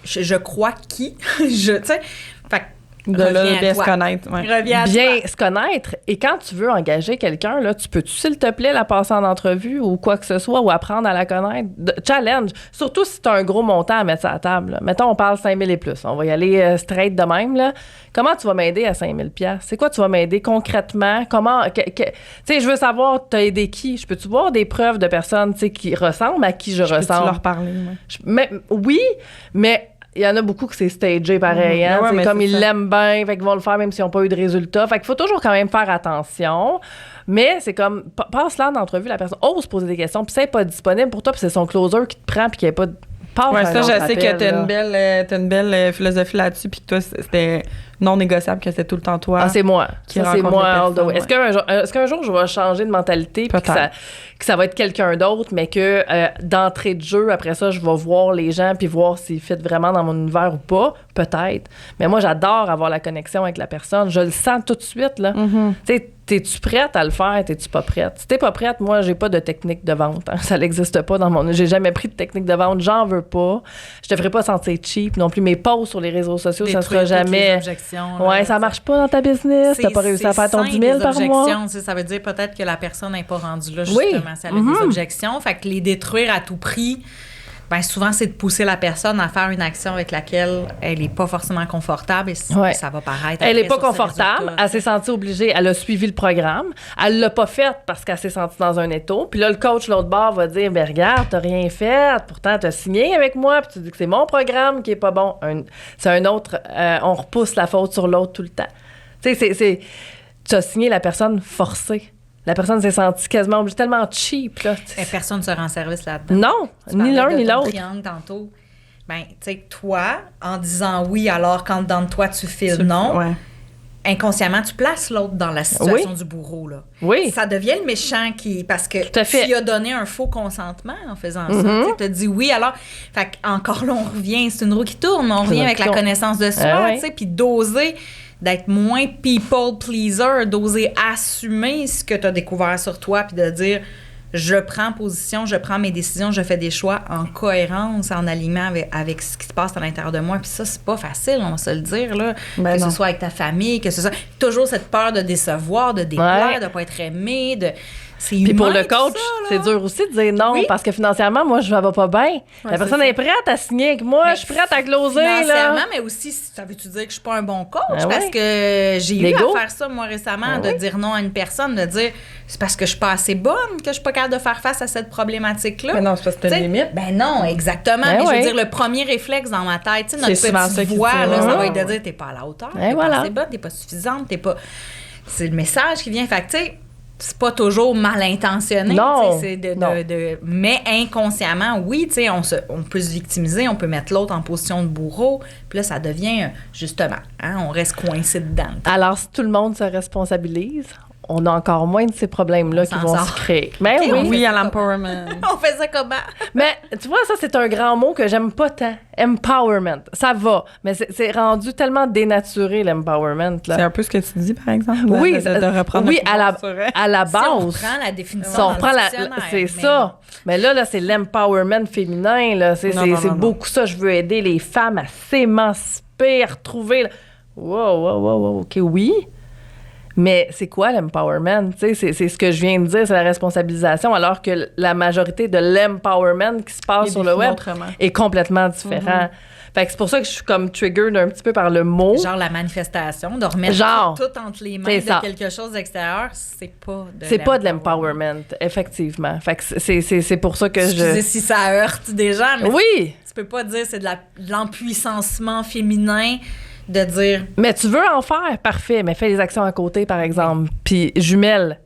je crois qui? Tu sais, fait que de là, bien se connaître. Ouais. Bien se connaître. Et quand tu veux engager quelqu'un, là, tu peux-tu, s'il te plaît, la passer en entrevue ou quoi que ce soit, ou apprendre à la connaître? Challenge. Surtout si tu as un gros montant à mettre sur la table. Là. Mettons, on parle 5 000 et plus. On va y aller straight de même. Là. Comment tu vas m'aider à 5 000 $? C'est quoi tu vas m'aider concrètement? Comment... Tu sais, je veux savoir, t'as aidé qui? Je peux-tu voir des preuves de personnes qui ressemblent à qui je ressemble? Peux-tu leur parler? Oui, mais... il y en a beaucoup que c'est stagé pareil. Hein? C'est comme ils l'aiment bien, fait qu'ils vont le faire même s'ils n'ont pas eu de résultats. Fait qu'il faut toujours quand même faire attention. Mais c'est comme, passe-là en entrevue, la personne ose poser des questions, puis c'est pas disponible pour toi, puis c'est son closer qui te prend, puis qui n'est pas... Ouais, ça, je sais que t'as une belle philosophie là-dessus, puis que toi, c'était non négociable, que c'est tout le temps toi. Ah, c'est moi. Ça, c'est moi. Est-ce qu'un jour, je vais changer de mentalité, puis que ça va être quelqu'un d'autre, mais que d'entrée de jeu, après ça, je vais voir les gens, puis voir s'ils fit vraiment dans mon univers ou pas? Peut-être. Mais moi, j'adore avoir la connexion avec la personne. Je le sens tout de suite, là. Mm-hmm. Tu sais, t'es-tu prête à le faire? T'es-tu pas prête? Si t'es pas prête, moi, j'ai pas de technique de vente. Hein. Ça n'existe pas dans mon... J'ai jamais pris de technique de vente. J'en veux pas. Je te ferai pas sentir cheap non plus. Mes posts sur les réseaux sociaux, ça sera jamais... Ouais, ça marche pas dans ta business. T'as pas réussi à faire ton 10 000 par mois. Ça veut dire peut-être que la personne n'est pas rendue là, justement, si elle a des objections. Fait que les détruire à tout prix... Ben souvent, c'est de pousser la personne à faire une action avec laquelle elle n'est pas forcément confortable et ça va paraître. Elle n'est pas confortable, elle s'est sentie obligée, elle a suivi le programme, elle l'a pas fait parce qu'elle s'est sentie dans un étau. Puis là, le coach, l'autre bord, va dire, ben regarde, t'as rien fait, pourtant t'as signé avec moi, puis tu dis que c'est mon programme qui est pas bon. C'est un autre, on repousse la faute sur l'autre tout le temps. Tu sais, tu as signé la personne forcée. La personne s'est sentie quasiment obligée, tellement cheap, là. Et personne ne se rend service là-dedans. Non, ni l'un ni l'autre. Triangle tantôt. Ben, tu sais, toi, en disant oui, alors qu'en dedans de toi, tu files non, inconsciemment, tu places l'autre dans la situation du bourreau, là. Oui. Ça devient le méchant parce que tu as donné un faux consentement en faisant ça. Tu as dit oui, alors... Fait qu'encore là, on revient, c'est une roue qui tourne, on revient avec la connaissance de soi, tu sais, puis d'oser... d'être moins people pleaser, d'oser assumer ce que tu as découvert sur toi, puis de dire je prends position, je prends mes décisions, je fais des choix en cohérence, en alignement avec ce qui se passe à l'intérieur de moi. Puis ça, c'est pas facile, on va se le dire, là. Que ce soit avec ta famille, que ce soit toujours cette peur de décevoir, de déplaire, de pas être aimé, de... Puis pour le coach, c'est dur aussi de dire non, parce que financièrement, moi, je ne vais pas bien. La personne est prête à signer avec moi, je suis prête à closer. Financièrement, mais aussi, ça veut-tu dire que je ne suis pas un bon coach? Parce que j'ai eu à faire ça, moi, récemment, de dire non à une personne, de dire c'est parce que je ne suis pas assez bonne que je ne suis pas capable de faire face à cette problématique-là. Mais non, c'est parce que tu as une limite. Ben non, exactement. Mais je veux dire, le premier réflexe dans ma tête, notre petite voix, là, ça va être de dire t'es pas à la hauteur, t'es pas assez bonne, t'es pas suffisante, t'es pas... C'est le message qui vient. Fait que, tu sais, c'est pas toujours mal intentionné. Non. C'est mais inconsciemment, oui, tu sais, on peut se victimiser, on peut mettre l'autre en position de bourreau. Puis là, ça devient, justement, on reste coincé dedans. Alors, si tout le monde se responsabilise, on a encore moins de ces problèmes-là qui vont se créer. Mais oui, à l'empowerment. On fait ça comment? Mais tu vois, ça, c'est un grand mot que j'aime pas tant. Empowerment. Ça va. Mais c'est rendu tellement dénaturé, l'empowerment. Là. C'est un peu ce que tu dis, par exemple. Oui, de reprendre à la base. Si on prend la définition c'est ça. Mais là, c'est l'empowerment féminin. Là. C'est beaucoup ça. Je veux aider les femmes à s'émanciper, à retrouver... Wow. OK, oui. Mais c'est quoi l'empowerment? C'est ce que je viens de dire, c'est la responsabilisation, alors que la majorité de l'empowerment qui se passe sur le web est complètement différent. Fait que c'est pour ça que je suis comme triggered un petit peu par le mot. Genre la manifestation, de remettre tout entre les mains de quelque chose d'extérieur, c'est pas de l'empowerment, effectivement. Fait que c'est pour ça que Excusez si ça heurte des gens, mais oui! Tu peux pas dire c'est de l'empuissancement féminin. De dire... Mais tu veux en faire, parfait, mais fais les actions à côté, par exemple. Puis jumelle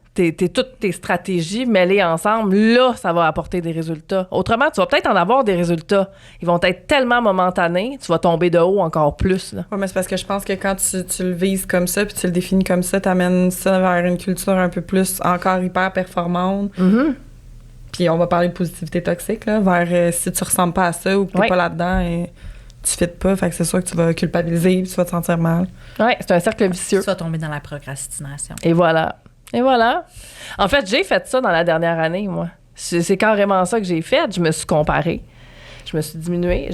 toutes tes stratégies mêlées ensemble, là, ça va apporter des résultats. Autrement, tu vas peut-être en avoir des résultats. Ils vont être tellement momentanés, tu vas tomber de haut encore plus. Oui, mais c'est parce que je pense que quand tu le vises comme ça, puis tu le définis comme ça, tu amènes ça vers une culture un peu plus encore hyper performante. Puis on va parler de positivité toxique, là, vers si tu ressembles pas à ça ou que t'es pas là-dedans et tu fites pas, fait que c'est sûr que tu vas culpabiliser, puis tu vas te sentir mal. Oui, c'est un cercle vicieux. Tu vas tomber dans la procrastination. Et voilà. En fait, j'ai fait ça dans la dernière année, moi. C'est carrément ça que j'ai fait. Je me suis comparée. Je me suis diminuée.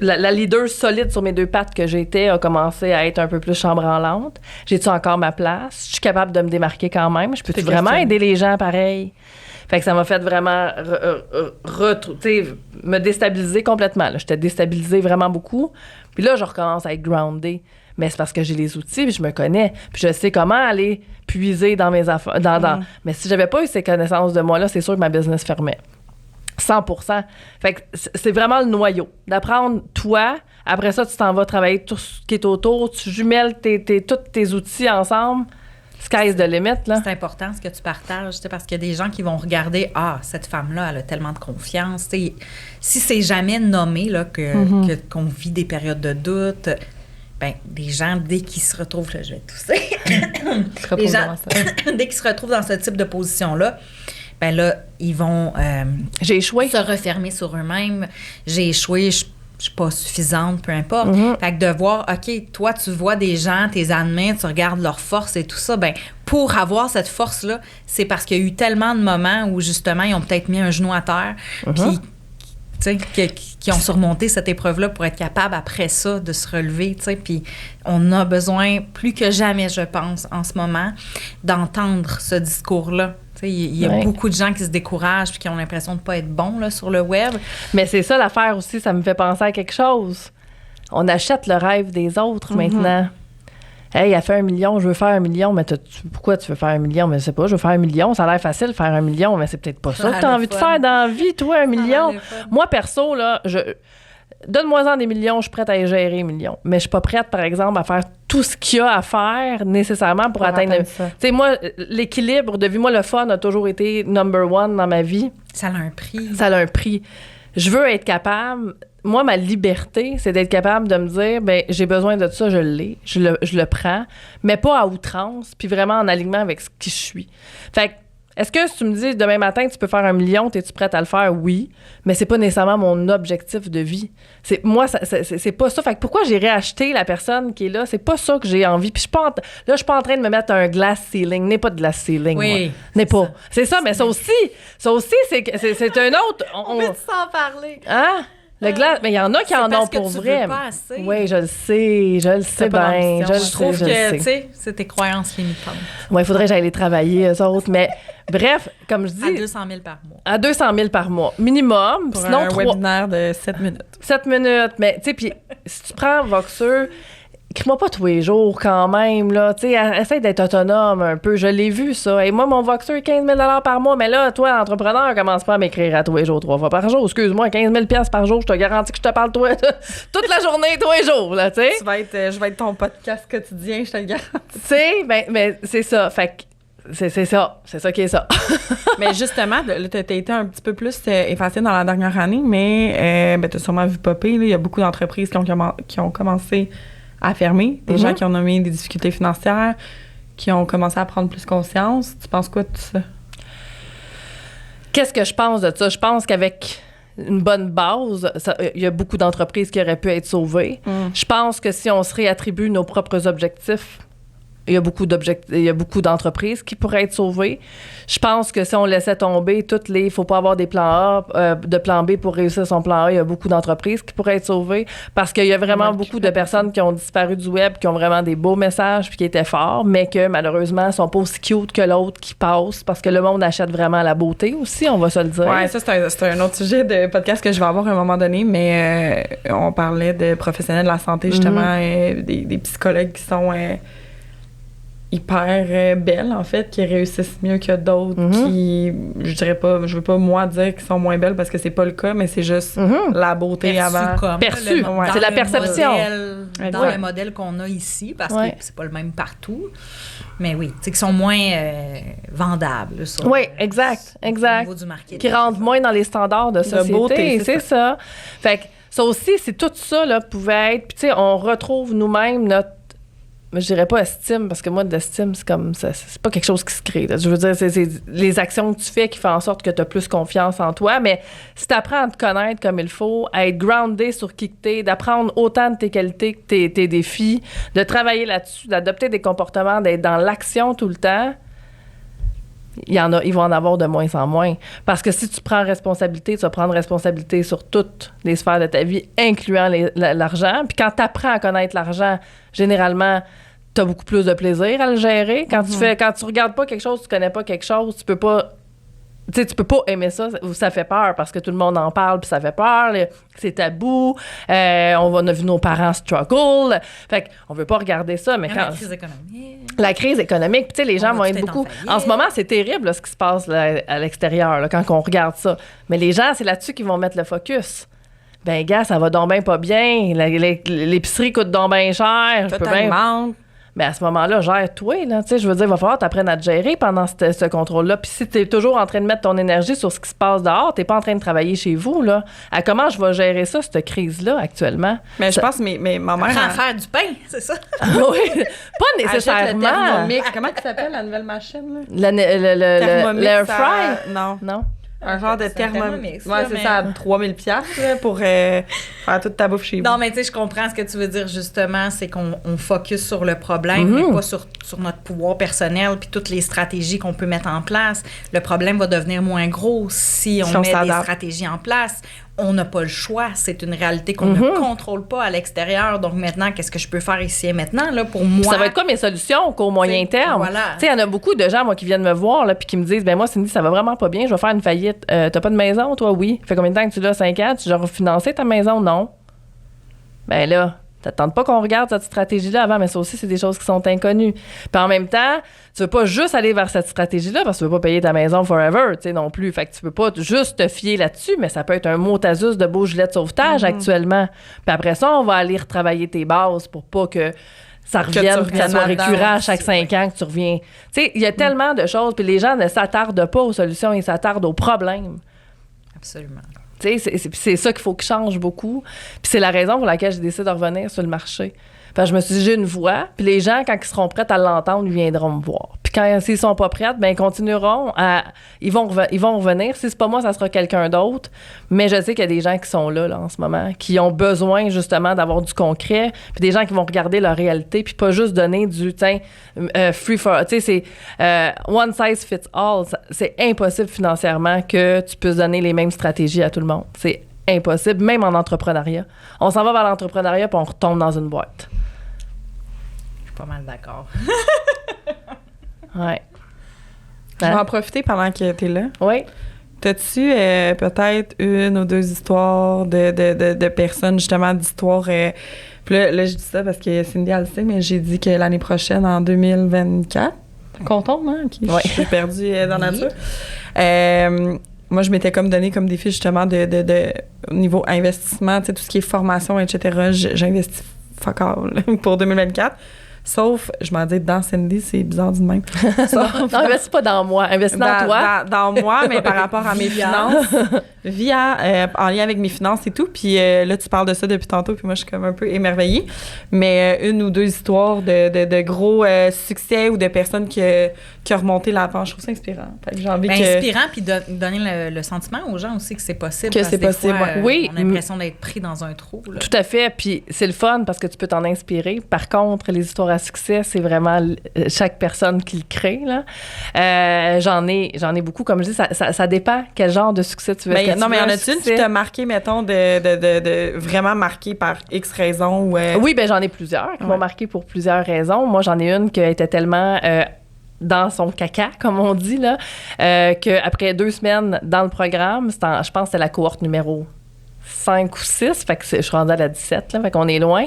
La leader solide sur mes deux pattes que j'étais a commencé à être un peu plus chambranlante. J'ai-tu encore ma place? Je suis capable de me démarquer quand même. Je peux vraiment aider les gens pareil? Fait que ça m'a fait vraiment me déstabiliser complètement. Là. J'étais déstabilisée vraiment beaucoup. Puis là, je recommence à être groundée. Mais c'est parce que j'ai les outils, puis je me connais. Puis je sais comment aller puiser dans mes affaires. Mais si j'avais pas eu ces connaissances de moi-là, c'est sûr que ma business fermait. 100%. Fait que c'est vraiment le noyau. D'apprendre, toi, après ça, tu t'en vas travailler tout ce qui est autour, tu jumelles tous tes outils ensemble. Sky's the limit, là. C'est important ce que tu partages, parce qu'il y a des gens qui vont regarder, cette femme-là, elle a tellement de confiance. T'sais, si c'est jamais nommé là, qu'on vit des périodes de doute, des gens, dès qu'ils se retrouvent, là, je vais tousser, les gens, dès qu'ils se retrouvent dans ce type de position-là, là, ils vont j'ai échoué. Se refermer sur eux-mêmes. J'ai échoué, je suis pas suffisante, peu importe. Fait que de voir, OK, toi, tu vois des gens, tes admets, tu regardes leur force et tout ça, pour avoir cette force-là, c'est parce qu'il y a eu tellement de moments où, justement, ils ont peut-être mis un genou à terre, puis, tu sais, qui ont surmonté cette épreuve-là pour être capables, après ça, de se relever, tu sais. Puis on a besoin, plus que jamais, je pense, en ce moment, d'entendre ce discours-là. Il y a beaucoup de gens qui se découragent puis qui ont l'impression de ne pas être bons là, sur le web. Mais c'est ça l'affaire aussi, ça me fait penser à quelque chose. On achète le rêve des autres maintenant. Hey, elle fait 1 million, je veux faire 1 million, mais pourquoi tu veux faire 1 million? Mais je sais pas, je veux faire 1 million, ça a l'air facile de faire 1 million, mais c'est peut-être pas ça que tu as envie de faire dans la vie, toi, 1 million. Moi, perso, là, donne-moi-en des millions, je suis prête à y gérer 1 million. Mais je suis pas prête, par exemple, à faire tout ce qu'il y a à faire nécessairement pour atteindre ça. Tu sais, moi, l'équilibre de vie, moi, le fun a toujours été number one dans ma vie. Ça a un prix. Ça a un prix. Je veux être capable. Moi, ma liberté, c'est d'être capable de me dire, j'ai besoin de ça, je l'ai, je le prends, mais pas à outrance, puis vraiment en alignement avec ce qui je suis. Fait que, est-ce que si tu me dis demain matin, tu peux faire 1 million, es-tu prête à le faire? Oui, mais c'est pas nécessairement mon objectif de vie. Moi, c'est pas ça. Fait que pourquoi j'irais acheter la personne qui est là? C'est pas ça que j'ai envie. Puis je suis pas en train de me mettre un glass ceiling. N'est pas de glass ceiling, oui, moi. N'est pas. C'est ça, mais ça aussi, c'est un autre... On peut s'en parler. Hein? Le glace, mais il y en a qui en ont pour vrai. Veux pas assez. Oui, je le sais bien. Je trouve que, tu sais, c'est tes croyances limitantes. Oui, il faudrait que j'aille les travailler, eux autres. Mais bref, comme je dis... À 200 000 par mois. À 200 000 par mois, minimum. Pour sinon, un webinaire de 7 minutes. 7 minutes, mais tu sais, puis si tu prends Voxer... Écris-moi pas tous les jours quand même, là. Tu sais, essaie d'être autonome un peu. Je l'ai vu, ça. Et moi, mon Voxer, 15 000 $ par mois. Mais là, toi, entrepreneur, commence pas à m'écrire à tous les jours, 3 fois par jour. Excuse-moi, 15 000 $ par jour, je te garantis que je te parle toi toute la journée, tous les jours, là, tu sais. Je vais être ton podcast quotidien, je te le garantis. Tu sais, mais c'est ça. Fait que c'est ça. C'est ça qui est ça. Mais justement, là, t'as été un petit peu plus effacée dans la dernière année, mais t'as sûrement vu popper, là. Il y a beaucoup d'entreprises qui ont commencé à fermer, des gens qui ont nommé des difficultés financières, qui ont commencé à prendre plus conscience. Tu penses quoi de tout ça? Qu'est-ce que je pense de ça? Je pense qu'avec une bonne base, il y a beaucoup d'entreprises qui auraient pu être sauvées. Je pense que si on se réattribue nos propres objectifs, il y a beaucoup d'entreprises qui pourraient être sauvées. Je pense que si on laissait tomber il faut pas avoir des plans A, de plan B pour réussir son plan A. Il y a beaucoup d'entreprises qui pourraient être sauvées parce qu'il y a vraiment beaucoup de personnes qui ont disparu du web, qui ont vraiment des beaux messages puis qui étaient forts, mais que malheureusement sont pas aussi cute que l'autre qui passe parce que le monde achète vraiment la beauté aussi, on va se le dire. Ouais, ça c'est un autre sujet de podcast que je vais avoir à un moment donné, mais on parlait de professionnels de la santé justement, des psychologues qui sont hyper belles, en fait, qui réussissent mieux que d'autres, qui, je veux pas, moi, dire qu'ils sont moins belles parce que c'est pas le cas, mais c'est juste la beauté avant. Perçu, c'est la perception. Dans le modèle qu'on a ici, parce que c'est pas le même partout, mais oui, tu sais, qui sont moins vendables. Oui, exact. Au niveau du marketing. Qui rentrent moins dans les standards de société, beauté, c'est ça. Fait que ça aussi, c'est tout ça, là, pouvait être, puis tu sais, on retrouve nous-mêmes notre, je dirais pas estime, parce que moi, d'estime, c'est comme ça, c'est pas quelque chose qui se crée. Là. Je veux dire, c'est les actions que tu fais qui font en sorte que tu as plus confiance en toi. Mais si tu apprends à te connaître comme il faut, à être groundé sur qui que t'es, d'apprendre autant de tes qualités que tes défis, de travailler là-dessus, d'adopter des comportements, d'être dans l'action tout le temps, ils vont en avoir de moins en moins. Parce que si tu prends responsabilité, tu vas prendre responsabilité sur toutes les sphères de ta vie, incluant l'argent. Puis quand tu apprends à connaître l'argent, généralement, tu as beaucoup plus de plaisir à le gérer. Quand tu regardes pas quelque chose, tu connais pas quelque chose, tu peux pas Tu sais, tu peux pas aimer ça, ça fait peur parce que tout le monde en parle puis ça fait peur, c'est tabou, on a vu nos parents struggle, fait qu'on veut pas regarder ça, mais quand... La crise économique, tu sais, les gens vont être beaucoup... En ce moment, c'est terrible, là, ce qui se passe là, à l'extérieur, là, quand on regarde ça. Mais les gens, c'est là-dessus qu'ils vont mettre le focus. Ben, gars, ça va donc bien pas bien, l'épicerie coûte donc bien cher. Totalement. Mais à ce moment-là, gère-toi, là. Tu sais, je veux dire, il va falloir t'apprendre à te gérer pendant ce contrôle-là. Puis si t'es toujours en train de mettre ton énergie sur ce qui se passe dehors, t'es pas en train de travailler chez vous, là. À comment je vais gérer ça, cette crise-là, actuellement? Mais je pense, mais ma mère... Apprends à faire du pain, c'est ça? Oui, pas nécessairement. Le Thermomix. Comment ça s'appelle, la nouvelle machine, là? L'air fry? Non. Un genre de Thermomix. Ouais, c'est ça, à 3000 $, pour faire toute ta bouffe chez vous. Non, mais tu sais, je comprends ce que tu veux dire, justement, c'est qu'on focus sur le problème, mais pas sur notre pouvoir personnel puis toutes les stratégies qu'on peut mettre en place. Le problème va devenir moins gros si on met des stratégies en place. On n'a pas le choix. C'est une réalité qu'on ne contrôle pas à l'extérieur. Donc maintenant, qu'est-ce que je peux faire ici et maintenant, là, pour moi? Ça va être quoi mes solutions qu'au moyen terme? Voilà. Tu sais, il y en a beaucoup de gens, moi, qui viennent me voir, là, puis qui me disent, ben moi, Cindy, ça va vraiment pas bien, je vais faire une faillite. T'as pas de maison, toi? Oui. Fait combien de temps que tu l'as? 5 ans? Tu as refinancé ta maison? Non. Ben là, t'attends pas qu'on regarde cette stratégie-là avant, mais ça aussi, c'est des choses qui sont inconnues. Puis en même temps, tu veux pas juste aller vers cette stratégie-là parce que tu veux pas payer ta maison forever, tu sais, non plus. Fait que tu peux pas juste te fier là-dessus, mais ça peut être un mot tasus de beau gilet de sauvetage actuellement. Puis après ça, on va aller retravailler tes bases pour pas que ça revienne, que ça soit récurrent à chaque 5 ans que tu reviens. Tu sais, il y a tellement de choses, puis les gens ne s'attardent pas aux solutions, ils s'attardent aux problèmes. Absolument. Tu sais, c'est ça qu'il faut qu'il change beaucoup. Puis c'est la raison pour laquelle j'ai décidé de revenir sur le marché. Parce que je me suis dit, j'ai une voix, puis les gens, quand ils seront prêts à l'entendre, ils viendront me voir. Puis quand s'ils sont pas prêts, ben ils continueront à... Ils vont revenir. Si c'est pas moi, ça sera quelqu'un d'autre. Mais je sais qu'il y a des gens qui sont là en ce moment, qui ont besoin, justement, d'avoir du concret, puis des gens qui vont regarder leur réalité, puis pas juste donner du, free for... Tu sais, c'est one size fits all. C'est impossible financièrement que tu puisses donner les mêmes stratégies à tout le monde. C'est impossible, même en entrepreneuriat. On s'en va vers l'entrepreneuriat, puis on retombe dans une boîte. Pas mal d'accord. Ouais. Je vais en profiter pendant que tu es là. Oui. T'as-tu peut-être une ou deux histoires de personnes, justement, d'histoires... puis là, je dis ça parce que Cindy, elle le sait, mais j'ai dit que l'année prochaine, en 2024, qu'on tombe, hein? Je suis perdue dans la nature. Moi, je m'étais comme donné comme défi, justement, au niveau investissement, tu sais, tout ce qui est formation, etc. J'investis fuck all pour 2024. Sauf, je m'en dis, dans Cindy, c'est bizarre du même. Non, investis pas dans moi, investis dans toi. Dans moi, mais par rapport à mes finances, en lien avec mes finances et tout. Puis là, tu parles de ça depuis tantôt, puis moi, je suis comme un peu émerveillée. Mais une ou deux histoires de gros succès ou de personnes qui ont remonté la pente, je trouve ça inspirant. Fait que j'ai envie inspirant, puis donner le sentiment aux gens aussi que c'est possible. Que c'est possible, oui. On a l'impression d'être pris dans un trou. Là. Tout à fait, puis c'est le fun parce que tu peux t'en inspirer. Par contre, les histoires à succès, c'est vraiment chaque personne qui le crée. Là. J'en ai beaucoup. Comme je dis, ça dépend quel genre de succès tu veux. Non, mais y en a-tu une qui t'a marqué, mettons, de vraiment marqué par X raisons? Oui, ben j'en ai plusieurs qui m'ont marqué pour plusieurs raisons. Moi, j'en ai une qui était tellement... dans son caca, comme on dit, là, qu'après 2 semaines dans le programme, je pense que c'était la cohorte numéro 5 ou 6, fait que je suis rendue à la 17, là, fait qu'on est loin.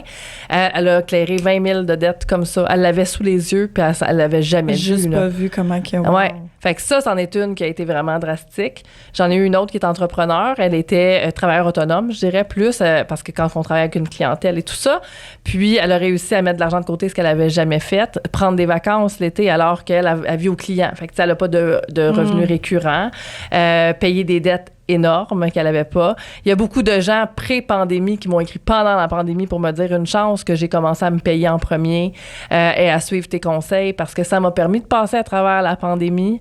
Elle a clairé 20 000 de dettes comme ça. Elle l'avait sous les yeux, puis elle l'avait jamais vu. Juste pas vu comment qu'il y a... Ouais. Fait que ça, c'en est une qui a été vraiment drastique. J'en ai eu une autre qui est entrepreneur. Elle était travailleur autonome, je dirais, plus, parce que quand on travaille avec une clientèle et tout ça, puis elle a réussi à mettre de l'argent de côté, ce qu'elle avait jamais fait, prendre des vacances l'été alors qu'elle vit aux clients. Fait que elle n'a pas de revenus récurrents, payer des dettes énormes qu'elle n'avait pas. Il y a beaucoup de gens pré-pandémie qui m'ont écrit pendant la pandémie pour me dire une chance que j'ai commencé à me payer en premier et à suivre tes conseils parce que ça m'a permis de passer à travers la pandémie.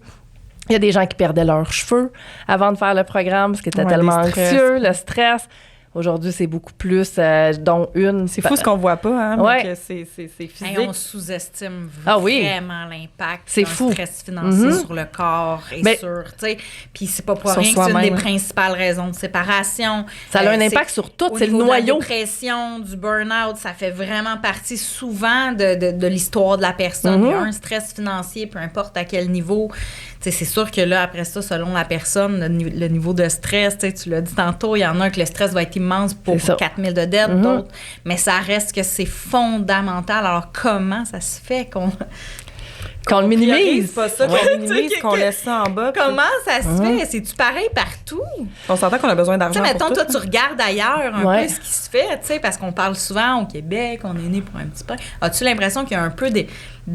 Il y a des gens qui perdaient leurs cheveux avant de faire le programme parce qu'ils étaient tellement anxieux, le stress. Aujourd'hui, c'est beaucoup plus, dont une. C'est fou ce qu'on voit pas, hein, mais que c'est physique. Hey, on sous-estime vraiment l'impact d'un stress financier sur le corps et sur, tu sais, puis c'est pas pour rien que c'est une des principales raisons de séparation. Ça a un impact sur tout, c'est le noyau. La dépression, du burn-out, ça fait vraiment partie souvent de l'histoire de la personne. Il y a un stress financier, peu importe à quel niveau. Tu sais, c'est sûr que là, après ça, selon la personne, le niveau de stress, tu l'as dit tantôt, il y en a que le stress va être immense pour 4 000 de dette, d'autres. Mais ça reste que c'est fondamental. Alors, comment ça se fait qu'on le minimise? Pas ça, qu'on minimise, qu'on laisse ça en bas. Comment ça se fait? C'est-tu pareil partout? On s'entend qu'on a besoin d'argent. Tu sais, mettons, toi, tu regardes ailleurs un peu ce qui se fait, tu sais, parce qu'on parle souvent au Québec, on est né pour un petit peu. As-tu l'impression qu'il y a un peu de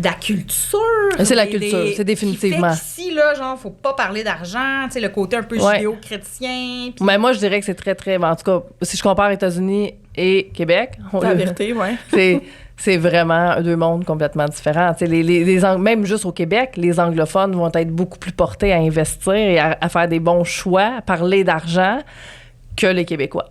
la culture? C'est la culture, c'est définitivement. Ici, là, genre, faut pas parler d'argent, tu sais, le côté un peu judéo-chrétien. Pis... Mais moi, je dirais que c'est très, très... En tout cas, si je compare États-Unis et Québec... La vérité, oui. C'est vraiment deux mondes complètement différents. Même juste au Québec, les anglophones vont être beaucoup plus portés à investir et à faire des bons choix, à parler d'argent que les Québécois.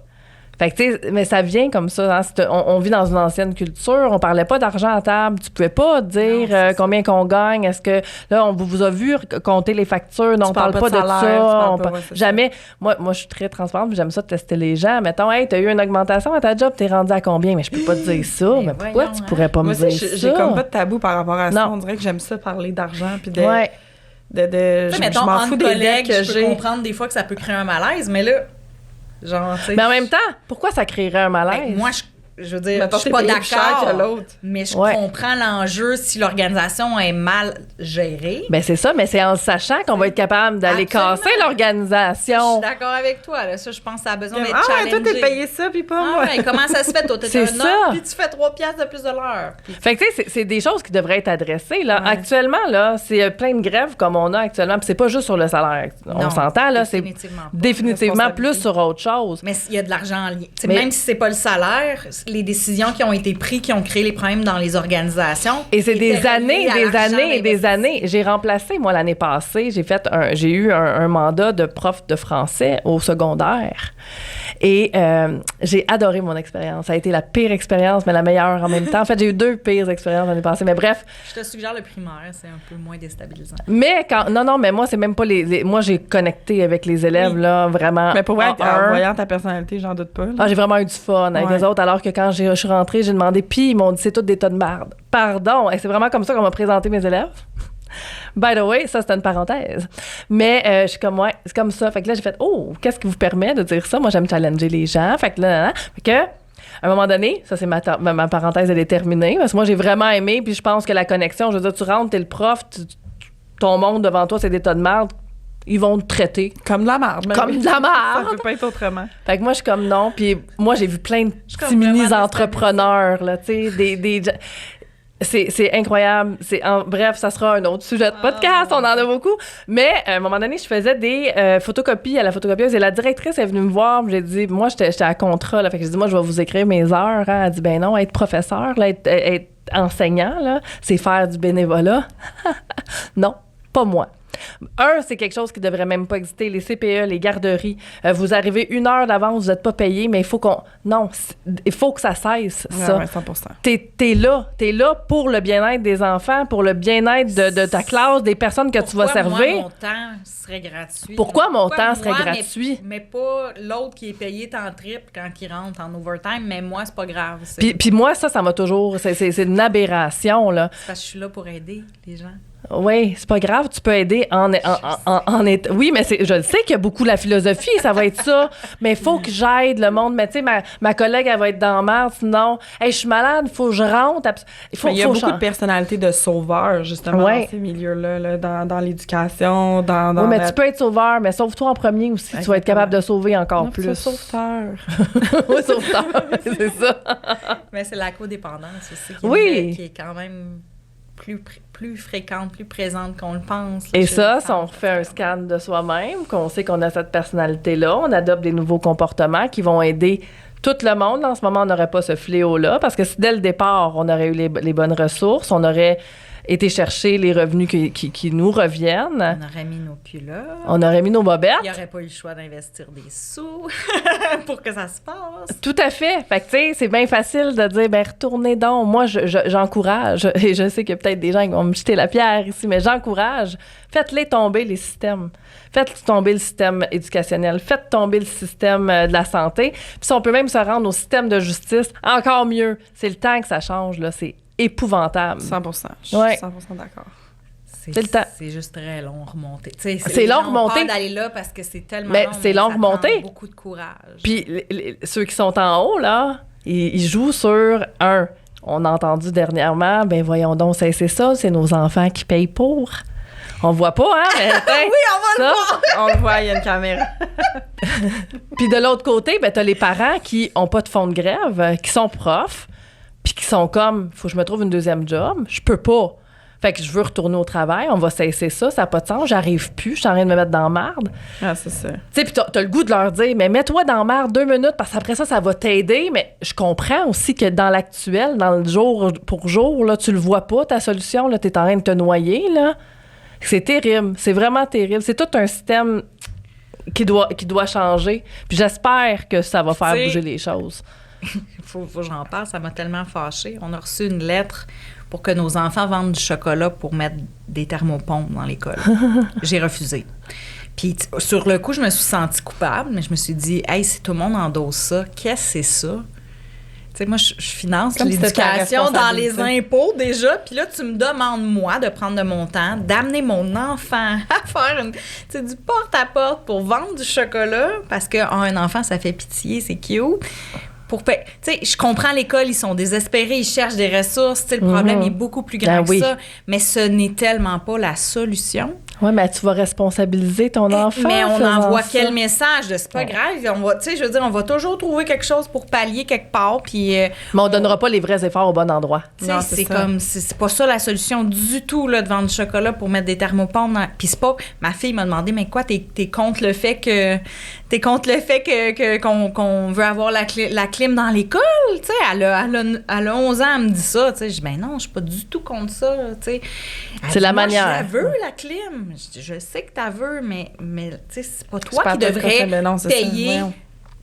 Fait que, tu sais, mais ça vient comme ça. Hein? On vit dans une ancienne culture. On parlait pas d'argent à table. Tu pouvais pas dire combien qu'on gagne. Est-ce que, là, on vous a vu compter les factures. Non, on parle pas de ça. Jamais. Moi, je suis très transparente. J'aime ça tester les gens. Mettons, hey, t'as eu une augmentation à ta job, t'es rendu à combien? Mais je peux pas te dire ça. Mais pourquoi tu pourrais pas me dire ça? J'ai comme pas de tabou par rapport à ça. On dirait que j'aime ça parler d'argent. Puis de. Je m'en fous des collègues que j'ai. Je peux comprendre des fois que ça peut créer un malaise, mais là. Genre, mais en même temps, pourquoi ça créerait un malaise? Ben, moi, je veux dire, je suis pas d'accord, mais je comprends l'enjeu si l'organisation est mal gérée. Ben c'est ça, mais c'est en sachant qu'on va être capable d'aller casser l'organisation. Je suis d'accord avec toi. Là. Ça, je pense que ça a besoin d'être challengé. Toi, t'es payé ça, puis pas moi. Ouais, comment ça se fait? Toi, t'es un homme, puis tu fais 3 piastres de plus de l'heure. Fait que, tu sais, c'est des choses qui devraient être adressées. Là. Ouais. Actuellement, là, c'est plein de grèves comme on a actuellement, puis c'est pas juste sur le salaire. On s'entend, là, c'est définitivement plus sur autre chose. Mais il y a de l'argent en lien. Même si c'est pas le salaire, les décisions qui ont été prises, qui ont créé les problèmes dans les organisations. Et c'est des années. J'ai remplacé, moi, l'année passée, j'ai eu un mandat de prof de français au secondaire. Et j'ai adoré mon expérience. Ça a été la pire expérience, mais la meilleure en même temps. En fait, j'ai eu 2 pires expériences l'année passée, mais bref. Je te suggère le primaire, c'est un peu moins déstabilisant. Mais mais moi, c'est même pas moi, j'ai connecté avec les élèves, là, vraiment. Mais pour vrai, en voyant ta personnalité, j'en doute pas. J'ai vraiment eu du fun avec les autres, alors que quand je suis rentrée, j'ai demandé, puis ils m'ont dit, c'est tout des tas de merde. Pardon, et c'est vraiment comme ça qu'on m'a présenté mes élèves. By the way, ça, c'était une parenthèse. Mais je suis comme, c'est comme ça. Fait que là, j'ai fait, qu'est-ce qui vous permet de dire ça? Moi, j'aime challenger les gens. Fait que là, à un moment donné, ça, c'est ma parenthèse, elle est terminée. Parce que moi, j'ai vraiment aimé, puis je pense que la connexion, je veux dire, tu rentres, t'es le prof, ton monde devant toi, c'est des tas de merde. Ils vont te traiter. Comme de la merde. Comme de la merde. Ça peut pas être autrement. Fait que moi, je suis comme non. Puis moi, j'ai vu plein de petits mini-entrepreneurs, là, tu sais, c'est incroyable. Bref, ça sera un autre sujet de podcast. On en a beaucoup. Mais à un moment donné, je faisais des photocopies à la photocopieuse et la directrice est venue me voir. J'ai dit, moi, j'étais à contrat. Là, fait que j'ai dit, moi, je vais vous écrire mes heures. Hein. Elle a dit, ben non, être professeur, là, être enseignant, là, c'est faire du bénévolat. Non, pas moi. C'est quelque chose qui devrait même pas exister. Les CPE, les garderies, vous arrivez 1 heure d'avance, vous n'êtes pas payé, mais il faut il faut que ça cesse, ça. Ouais, 100%. T'es là pour le bien-être des enfants, pour le bien-être de ta classe, des personnes que tu vas servir. Pourquoi mon temps serait gratuit? Pourquoi mon temps serait gratuit? Mais pas l'autre qui est payé en triple quand il rentre en overtime, mais moi, c'est pas grave. Puis moi, ça m'a toujours... C'est une aberration, là. C'est parce que je suis là pour aider les gens. Oui, c'est pas grave, tu peux aider oui, mais je le sais qu'il y a beaucoup la philosophie, ça va être ça, mais il faut que j'aide le monde. Mais tu sais, ma collègue, elle va être dans la merde, sinon, hey, je suis malade, il faut que je rentre. Il y a beaucoup de personnalités de sauveurs, justement, dans ces milieux-là, là, dans l'éducation, Oui, mais tu peux être sauveur, mais sauve-toi en premier aussi, tu vas être capable de sauver encore plus. Sauveteur. Oui, sauveteur, c'est ça. Mais c'est la codépendance aussi, qui est quand même... plus fréquente, plus présente qu'on le pense. Et ça, si on refait un scan de soi-même, qu'on sait qu'on a cette personnalité-là, on adopte des nouveaux comportements qui vont aider tout le monde. En ce moment, on n'aurait pas ce fléau-là, parce que si dès le départ, on aurait eu les bonnes ressources, on aurait été chercher les revenus qui nous reviennent. On aurait mis nos culottes. On aurait mis nos bobettes. Il n'y aurait pas eu le choix d'investir des sous pour que ça se passe. Tout à fait. Fait que, tu sais, c'est bien facile de dire, ben retournez donc. Moi, j'encourage, et je sais qu'il y a peut-être des gens qui vont me jeter la pierre ici, mais j'encourage. Faites-les tomber, les systèmes. Faites tomber le système éducationnel. Faites tomber le système de la santé. Puis si on peut même se rendre au système de justice, encore mieux. C'est le temps que ça change, là. C'est épouvantable. 100%. Je suis 100% d'accord. C'est le temps. C'est juste très long à remonter. C'est long à remonter. D'aller là parce que c'est tellement mais long. C'est long à remonter. Beaucoup de courage. Puis ceux qui sont en haut, là, ils jouent sur un. On a entendu dernièrement, ben voyons donc, c'est ça, c'est nos enfants qui payent pour. On voit pas, hein? Oui, on va le voir! On le voit, il y a une caméra. Puis de l'autre côté, ben t'as les parents qui ont pas de fonds de grève, qui sont profs, puis qui sont comme, faut que je me trouve une deuxième job. Je peux pas. Fait que je veux retourner au travail, on va cesser ça n'a pas de sens, j'arrive plus, je suis en train de me mettre dans la marde. Ah, c'est ça. Tu sais, puis t'as le goût de leur dire, mais mets-toi dans la marde 2 minutes, parce qu'après ça va t'aider, mais je comprends aussi que dans l'actuel, dans le jour pour jour, là, tu le vois pas, ta solution, là, t'es en train de te noyer, là. C'est terrible, c'est vraiment terrible. C'est tout un système qui doit changer, puis j'espère que ça va faire bouger les choses. faut que j'en parle, ça m'a tellement fâchée. On a reçu une lettre pour que nos enfants vendent du chocolat pour mettre des thermopompes dans l'école. J'ai refusé. Puis sur le coup, je me suis sentie coupable, mais je me suis dit, hey, si tout le monde endosse ça, qu'est-ce que c'est ça? Tu sais, moi, je finance l'éducation dans les impôts déjà, puis là, tu me demandes, moi, de prendre de mon temps, d'amener mon enfant à faire du porte-à-porte pour vendre du chocolat, parce qu'un enfant, ça fait pitié, c'est cute. Tu sais, je comprends l'école, ils sont désespérés, ils cherchent des ressources, tu sais, le problème est beaucoup plus grand que ça, mais ce n'est tellement pas la solution. Oui, mais tu vas responsabiliser ton enfant. Mais on envoie quel message? C'est pas grave. Tu sais, je veux dire, on va toujours trouver quelque chose pour pallier quelque part. Puis, mais on donnera pas les vrais efforts au bon endroit. C'est pas ça la solution du tout, là, de vendre du chocolat pour mettre des thermopompes. Puis c'est pas... Ma fille m'a demandé, mais quoi, t'es contre le fait que... T'es contre le fait qu'on veut avoir la clim dans l'école? Tu sais, elle a 11 ans, elle me dit ça. Tu sais, je dis, ben non, je suis pas du tout contre ça. Tu sais. C'est la manière. Je la veux, la clim. Je sais que tu la veux, mais tu sais, c'est pas toi qui devrais payer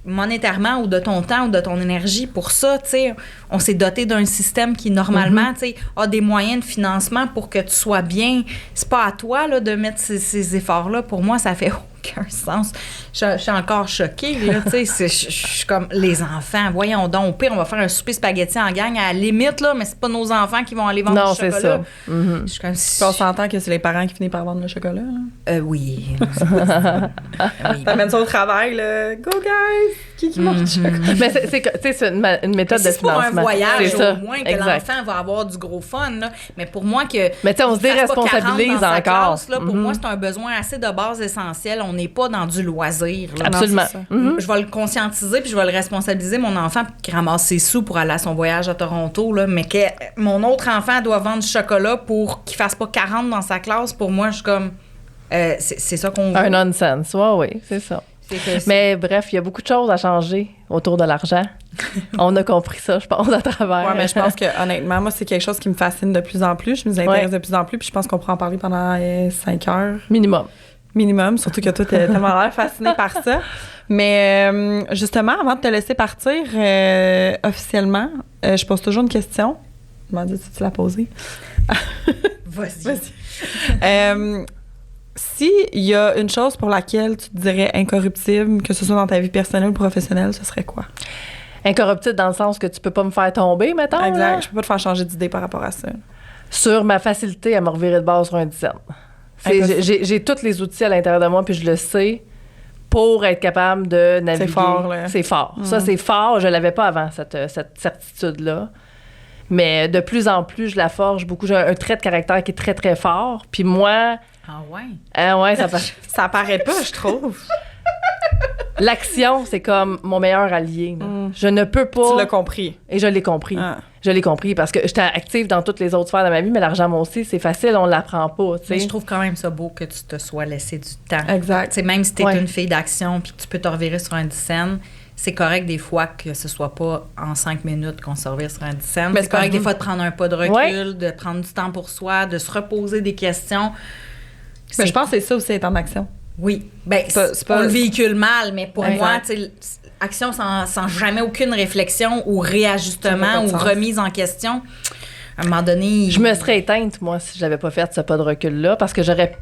monétairement ou de ton temps ou de ton énergie pour ça. Tu sais, on s'est doté d'un système qui, normalement, tu sais, a des moyens de financement pour que tu sois bien. C'est pas à toi là, de mettre ces efforts-là. Pour moi, ça fait aucun sens. Je suis encore choquée, là, tu sais. Je suis comme, les enfants, voyons donc, au pire, on va faire un souper spaghetti en gang à la limite, là, mais c'est pas nos enfants qui vont aller vendre du chocolat. Non, c'est ça. Je suis comme, on s'entend que c'est les parents qui finissent par vendre le chocolat, là. Oui. T'amènes ça au travail, là. Go, guys! Qui mange du chocolat? Mais c'est une méthode de financement. C'est pour un voyage, ça. au moins, que l'enfant va avoir du gros fun, là. Mais pour moi, mais tu sais, on se déresponsabilise encore. Classe, là, pour moi, c'est un besoin assez de base essentiel. On n'est pas dans du loisir. Là. Absolument. Je vais le conscientiser puis je vais le responsabiliser, mon enfant, qui ramasse ses sous pour aller à son voyage à Toronto, là, mais que mon autre enfant doit vendre du chocolat pour qu'il fasse pas 40 dans sa classe. Pour moi, je suis comme... c'est ça qu'on veut. Un nonsense. Oui, c'est ça. Mais bref, il y a beaucoup de choses à changer autour de l'argent. On a compris ça, je pense, à travers. Oui, mais je pense que honnêtement, moi, c'est quelque chose qui me fascine de plus en plus. Je nous intéresse de plus en plus, puis je pense qu'on pourra en parler pendant 5 heures. Minimum, surtout que toi, t'as tellement l'air fasciné par ça. Mais justement, avant de te laisser partir officiellement, je pose toujours une question. Je m'en dis si tu l'as posée. Vas-y. S'il y a une chose pour laquelle tu te dirais incorruptible, que ce soit dans ta vie personnelle ou professionnelle, ce serait quoi? Incorruptible dans le sens que tu peux pas me faire tomber, mettons? Exact. Là? Je peux pas te faire changer d'idée par rapport à ça. Sur ma facilité à me revirer de base sur un dizaine. J'ai tous les outils à l'intérieur de moi, puis je le sais, pour être capable de naviguer. C'est fort, là. C'est fort. Ça, c'est fort. Je l'avais pas avant, cette certitude-là. Mais de plus en plus, je la forge beaucoup. J'ai un trait de caractère qui est très, très fort. Puis moi... Ah ouais? Ah ouais, ça paraît pas, je trouve. L'action, c'est comme mon meilleur allié. Je ne peux pas... Tu l'as compris. Et je l'ai compris. Ah. Je l'ai compris parce que j'étais active dans toutes les autres sphères de ma vie, mais l'argent, moi aussi, c'est facile, on l'apprend pas, tu sais. Mais je trouve quand même ça beau que tu te sois laissé du temps. Exact. T'sais, même si t'es une fille d'action puis que tu peux te revirer sur un 10 cents, c'est correct des fois que ce soit pas en 5 minutes qu'on se revire sur un 10 cents. Mais c'est correct des fois de prendre un pas de recul, de prendre du temps pour soi, de se reposer des questions. Mais je pense que c'est ça aussi, être en action. Oui. Ben, on le véhicule mal, mais pour moi, tu sais, action sans jamais aucune réflexion ou réajustement ou remise en question, à un moment donné... Je me serais éteinte, moi, si j'avais pas fait ce pas de recul-là, parce que j'aurais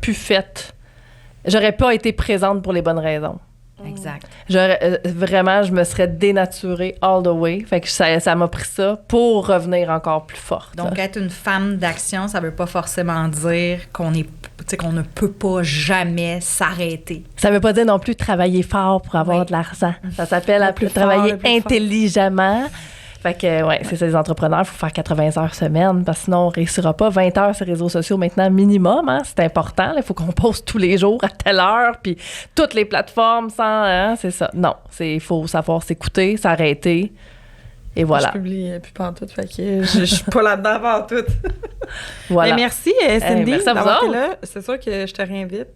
pas été présente pour les bonnes raisons. Exact. Vraiment, je me serais dénaturée all the way. Fait que ça m'a pris ça pour revenir encore plus forte. Donc, être une femme d'action, ça veut pas forcément dire qu'on ne peut pas jamais s'arrêter. Ça veut pas dire non plus travailler fort pour avoir de l'argent. Ça s'appelle travailler intelligemment. Fait que, c'est ça, les entrepreneurs, il faut faire 80 heures semaine, parce que sinon, on ne réussira pas. 20 heures sur les réseaux sociaux maintenant, minimum, hein, c'est important. Il faut qu'on poste tous les jours à telle heure, puis toutes les plateformes, c'est ça. Non, il faut savoir s'écouter, s'arrêter, et voilà. Je publie plus pantoute, fait que je suis pas là-dedans pantoute. Voilà. Mais merci, Cindy, merci d'avoir été là. C'est sûr que je te réinvite.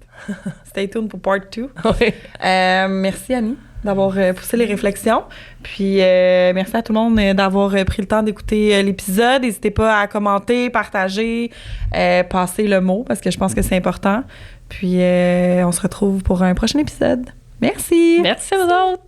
Stay tuned pour part 2. Oui. Merci, Annie, d'avoir poussé les réflexions. Puis merci à tout le monde d'avoir pris le temps d'écouter l'épisode. N'hésitez pas à commenter, partager, passer le mot, parce que je pense que c'est important. Puis on se retrouve pour un prochain épisode. Merci! Merci à vous autres!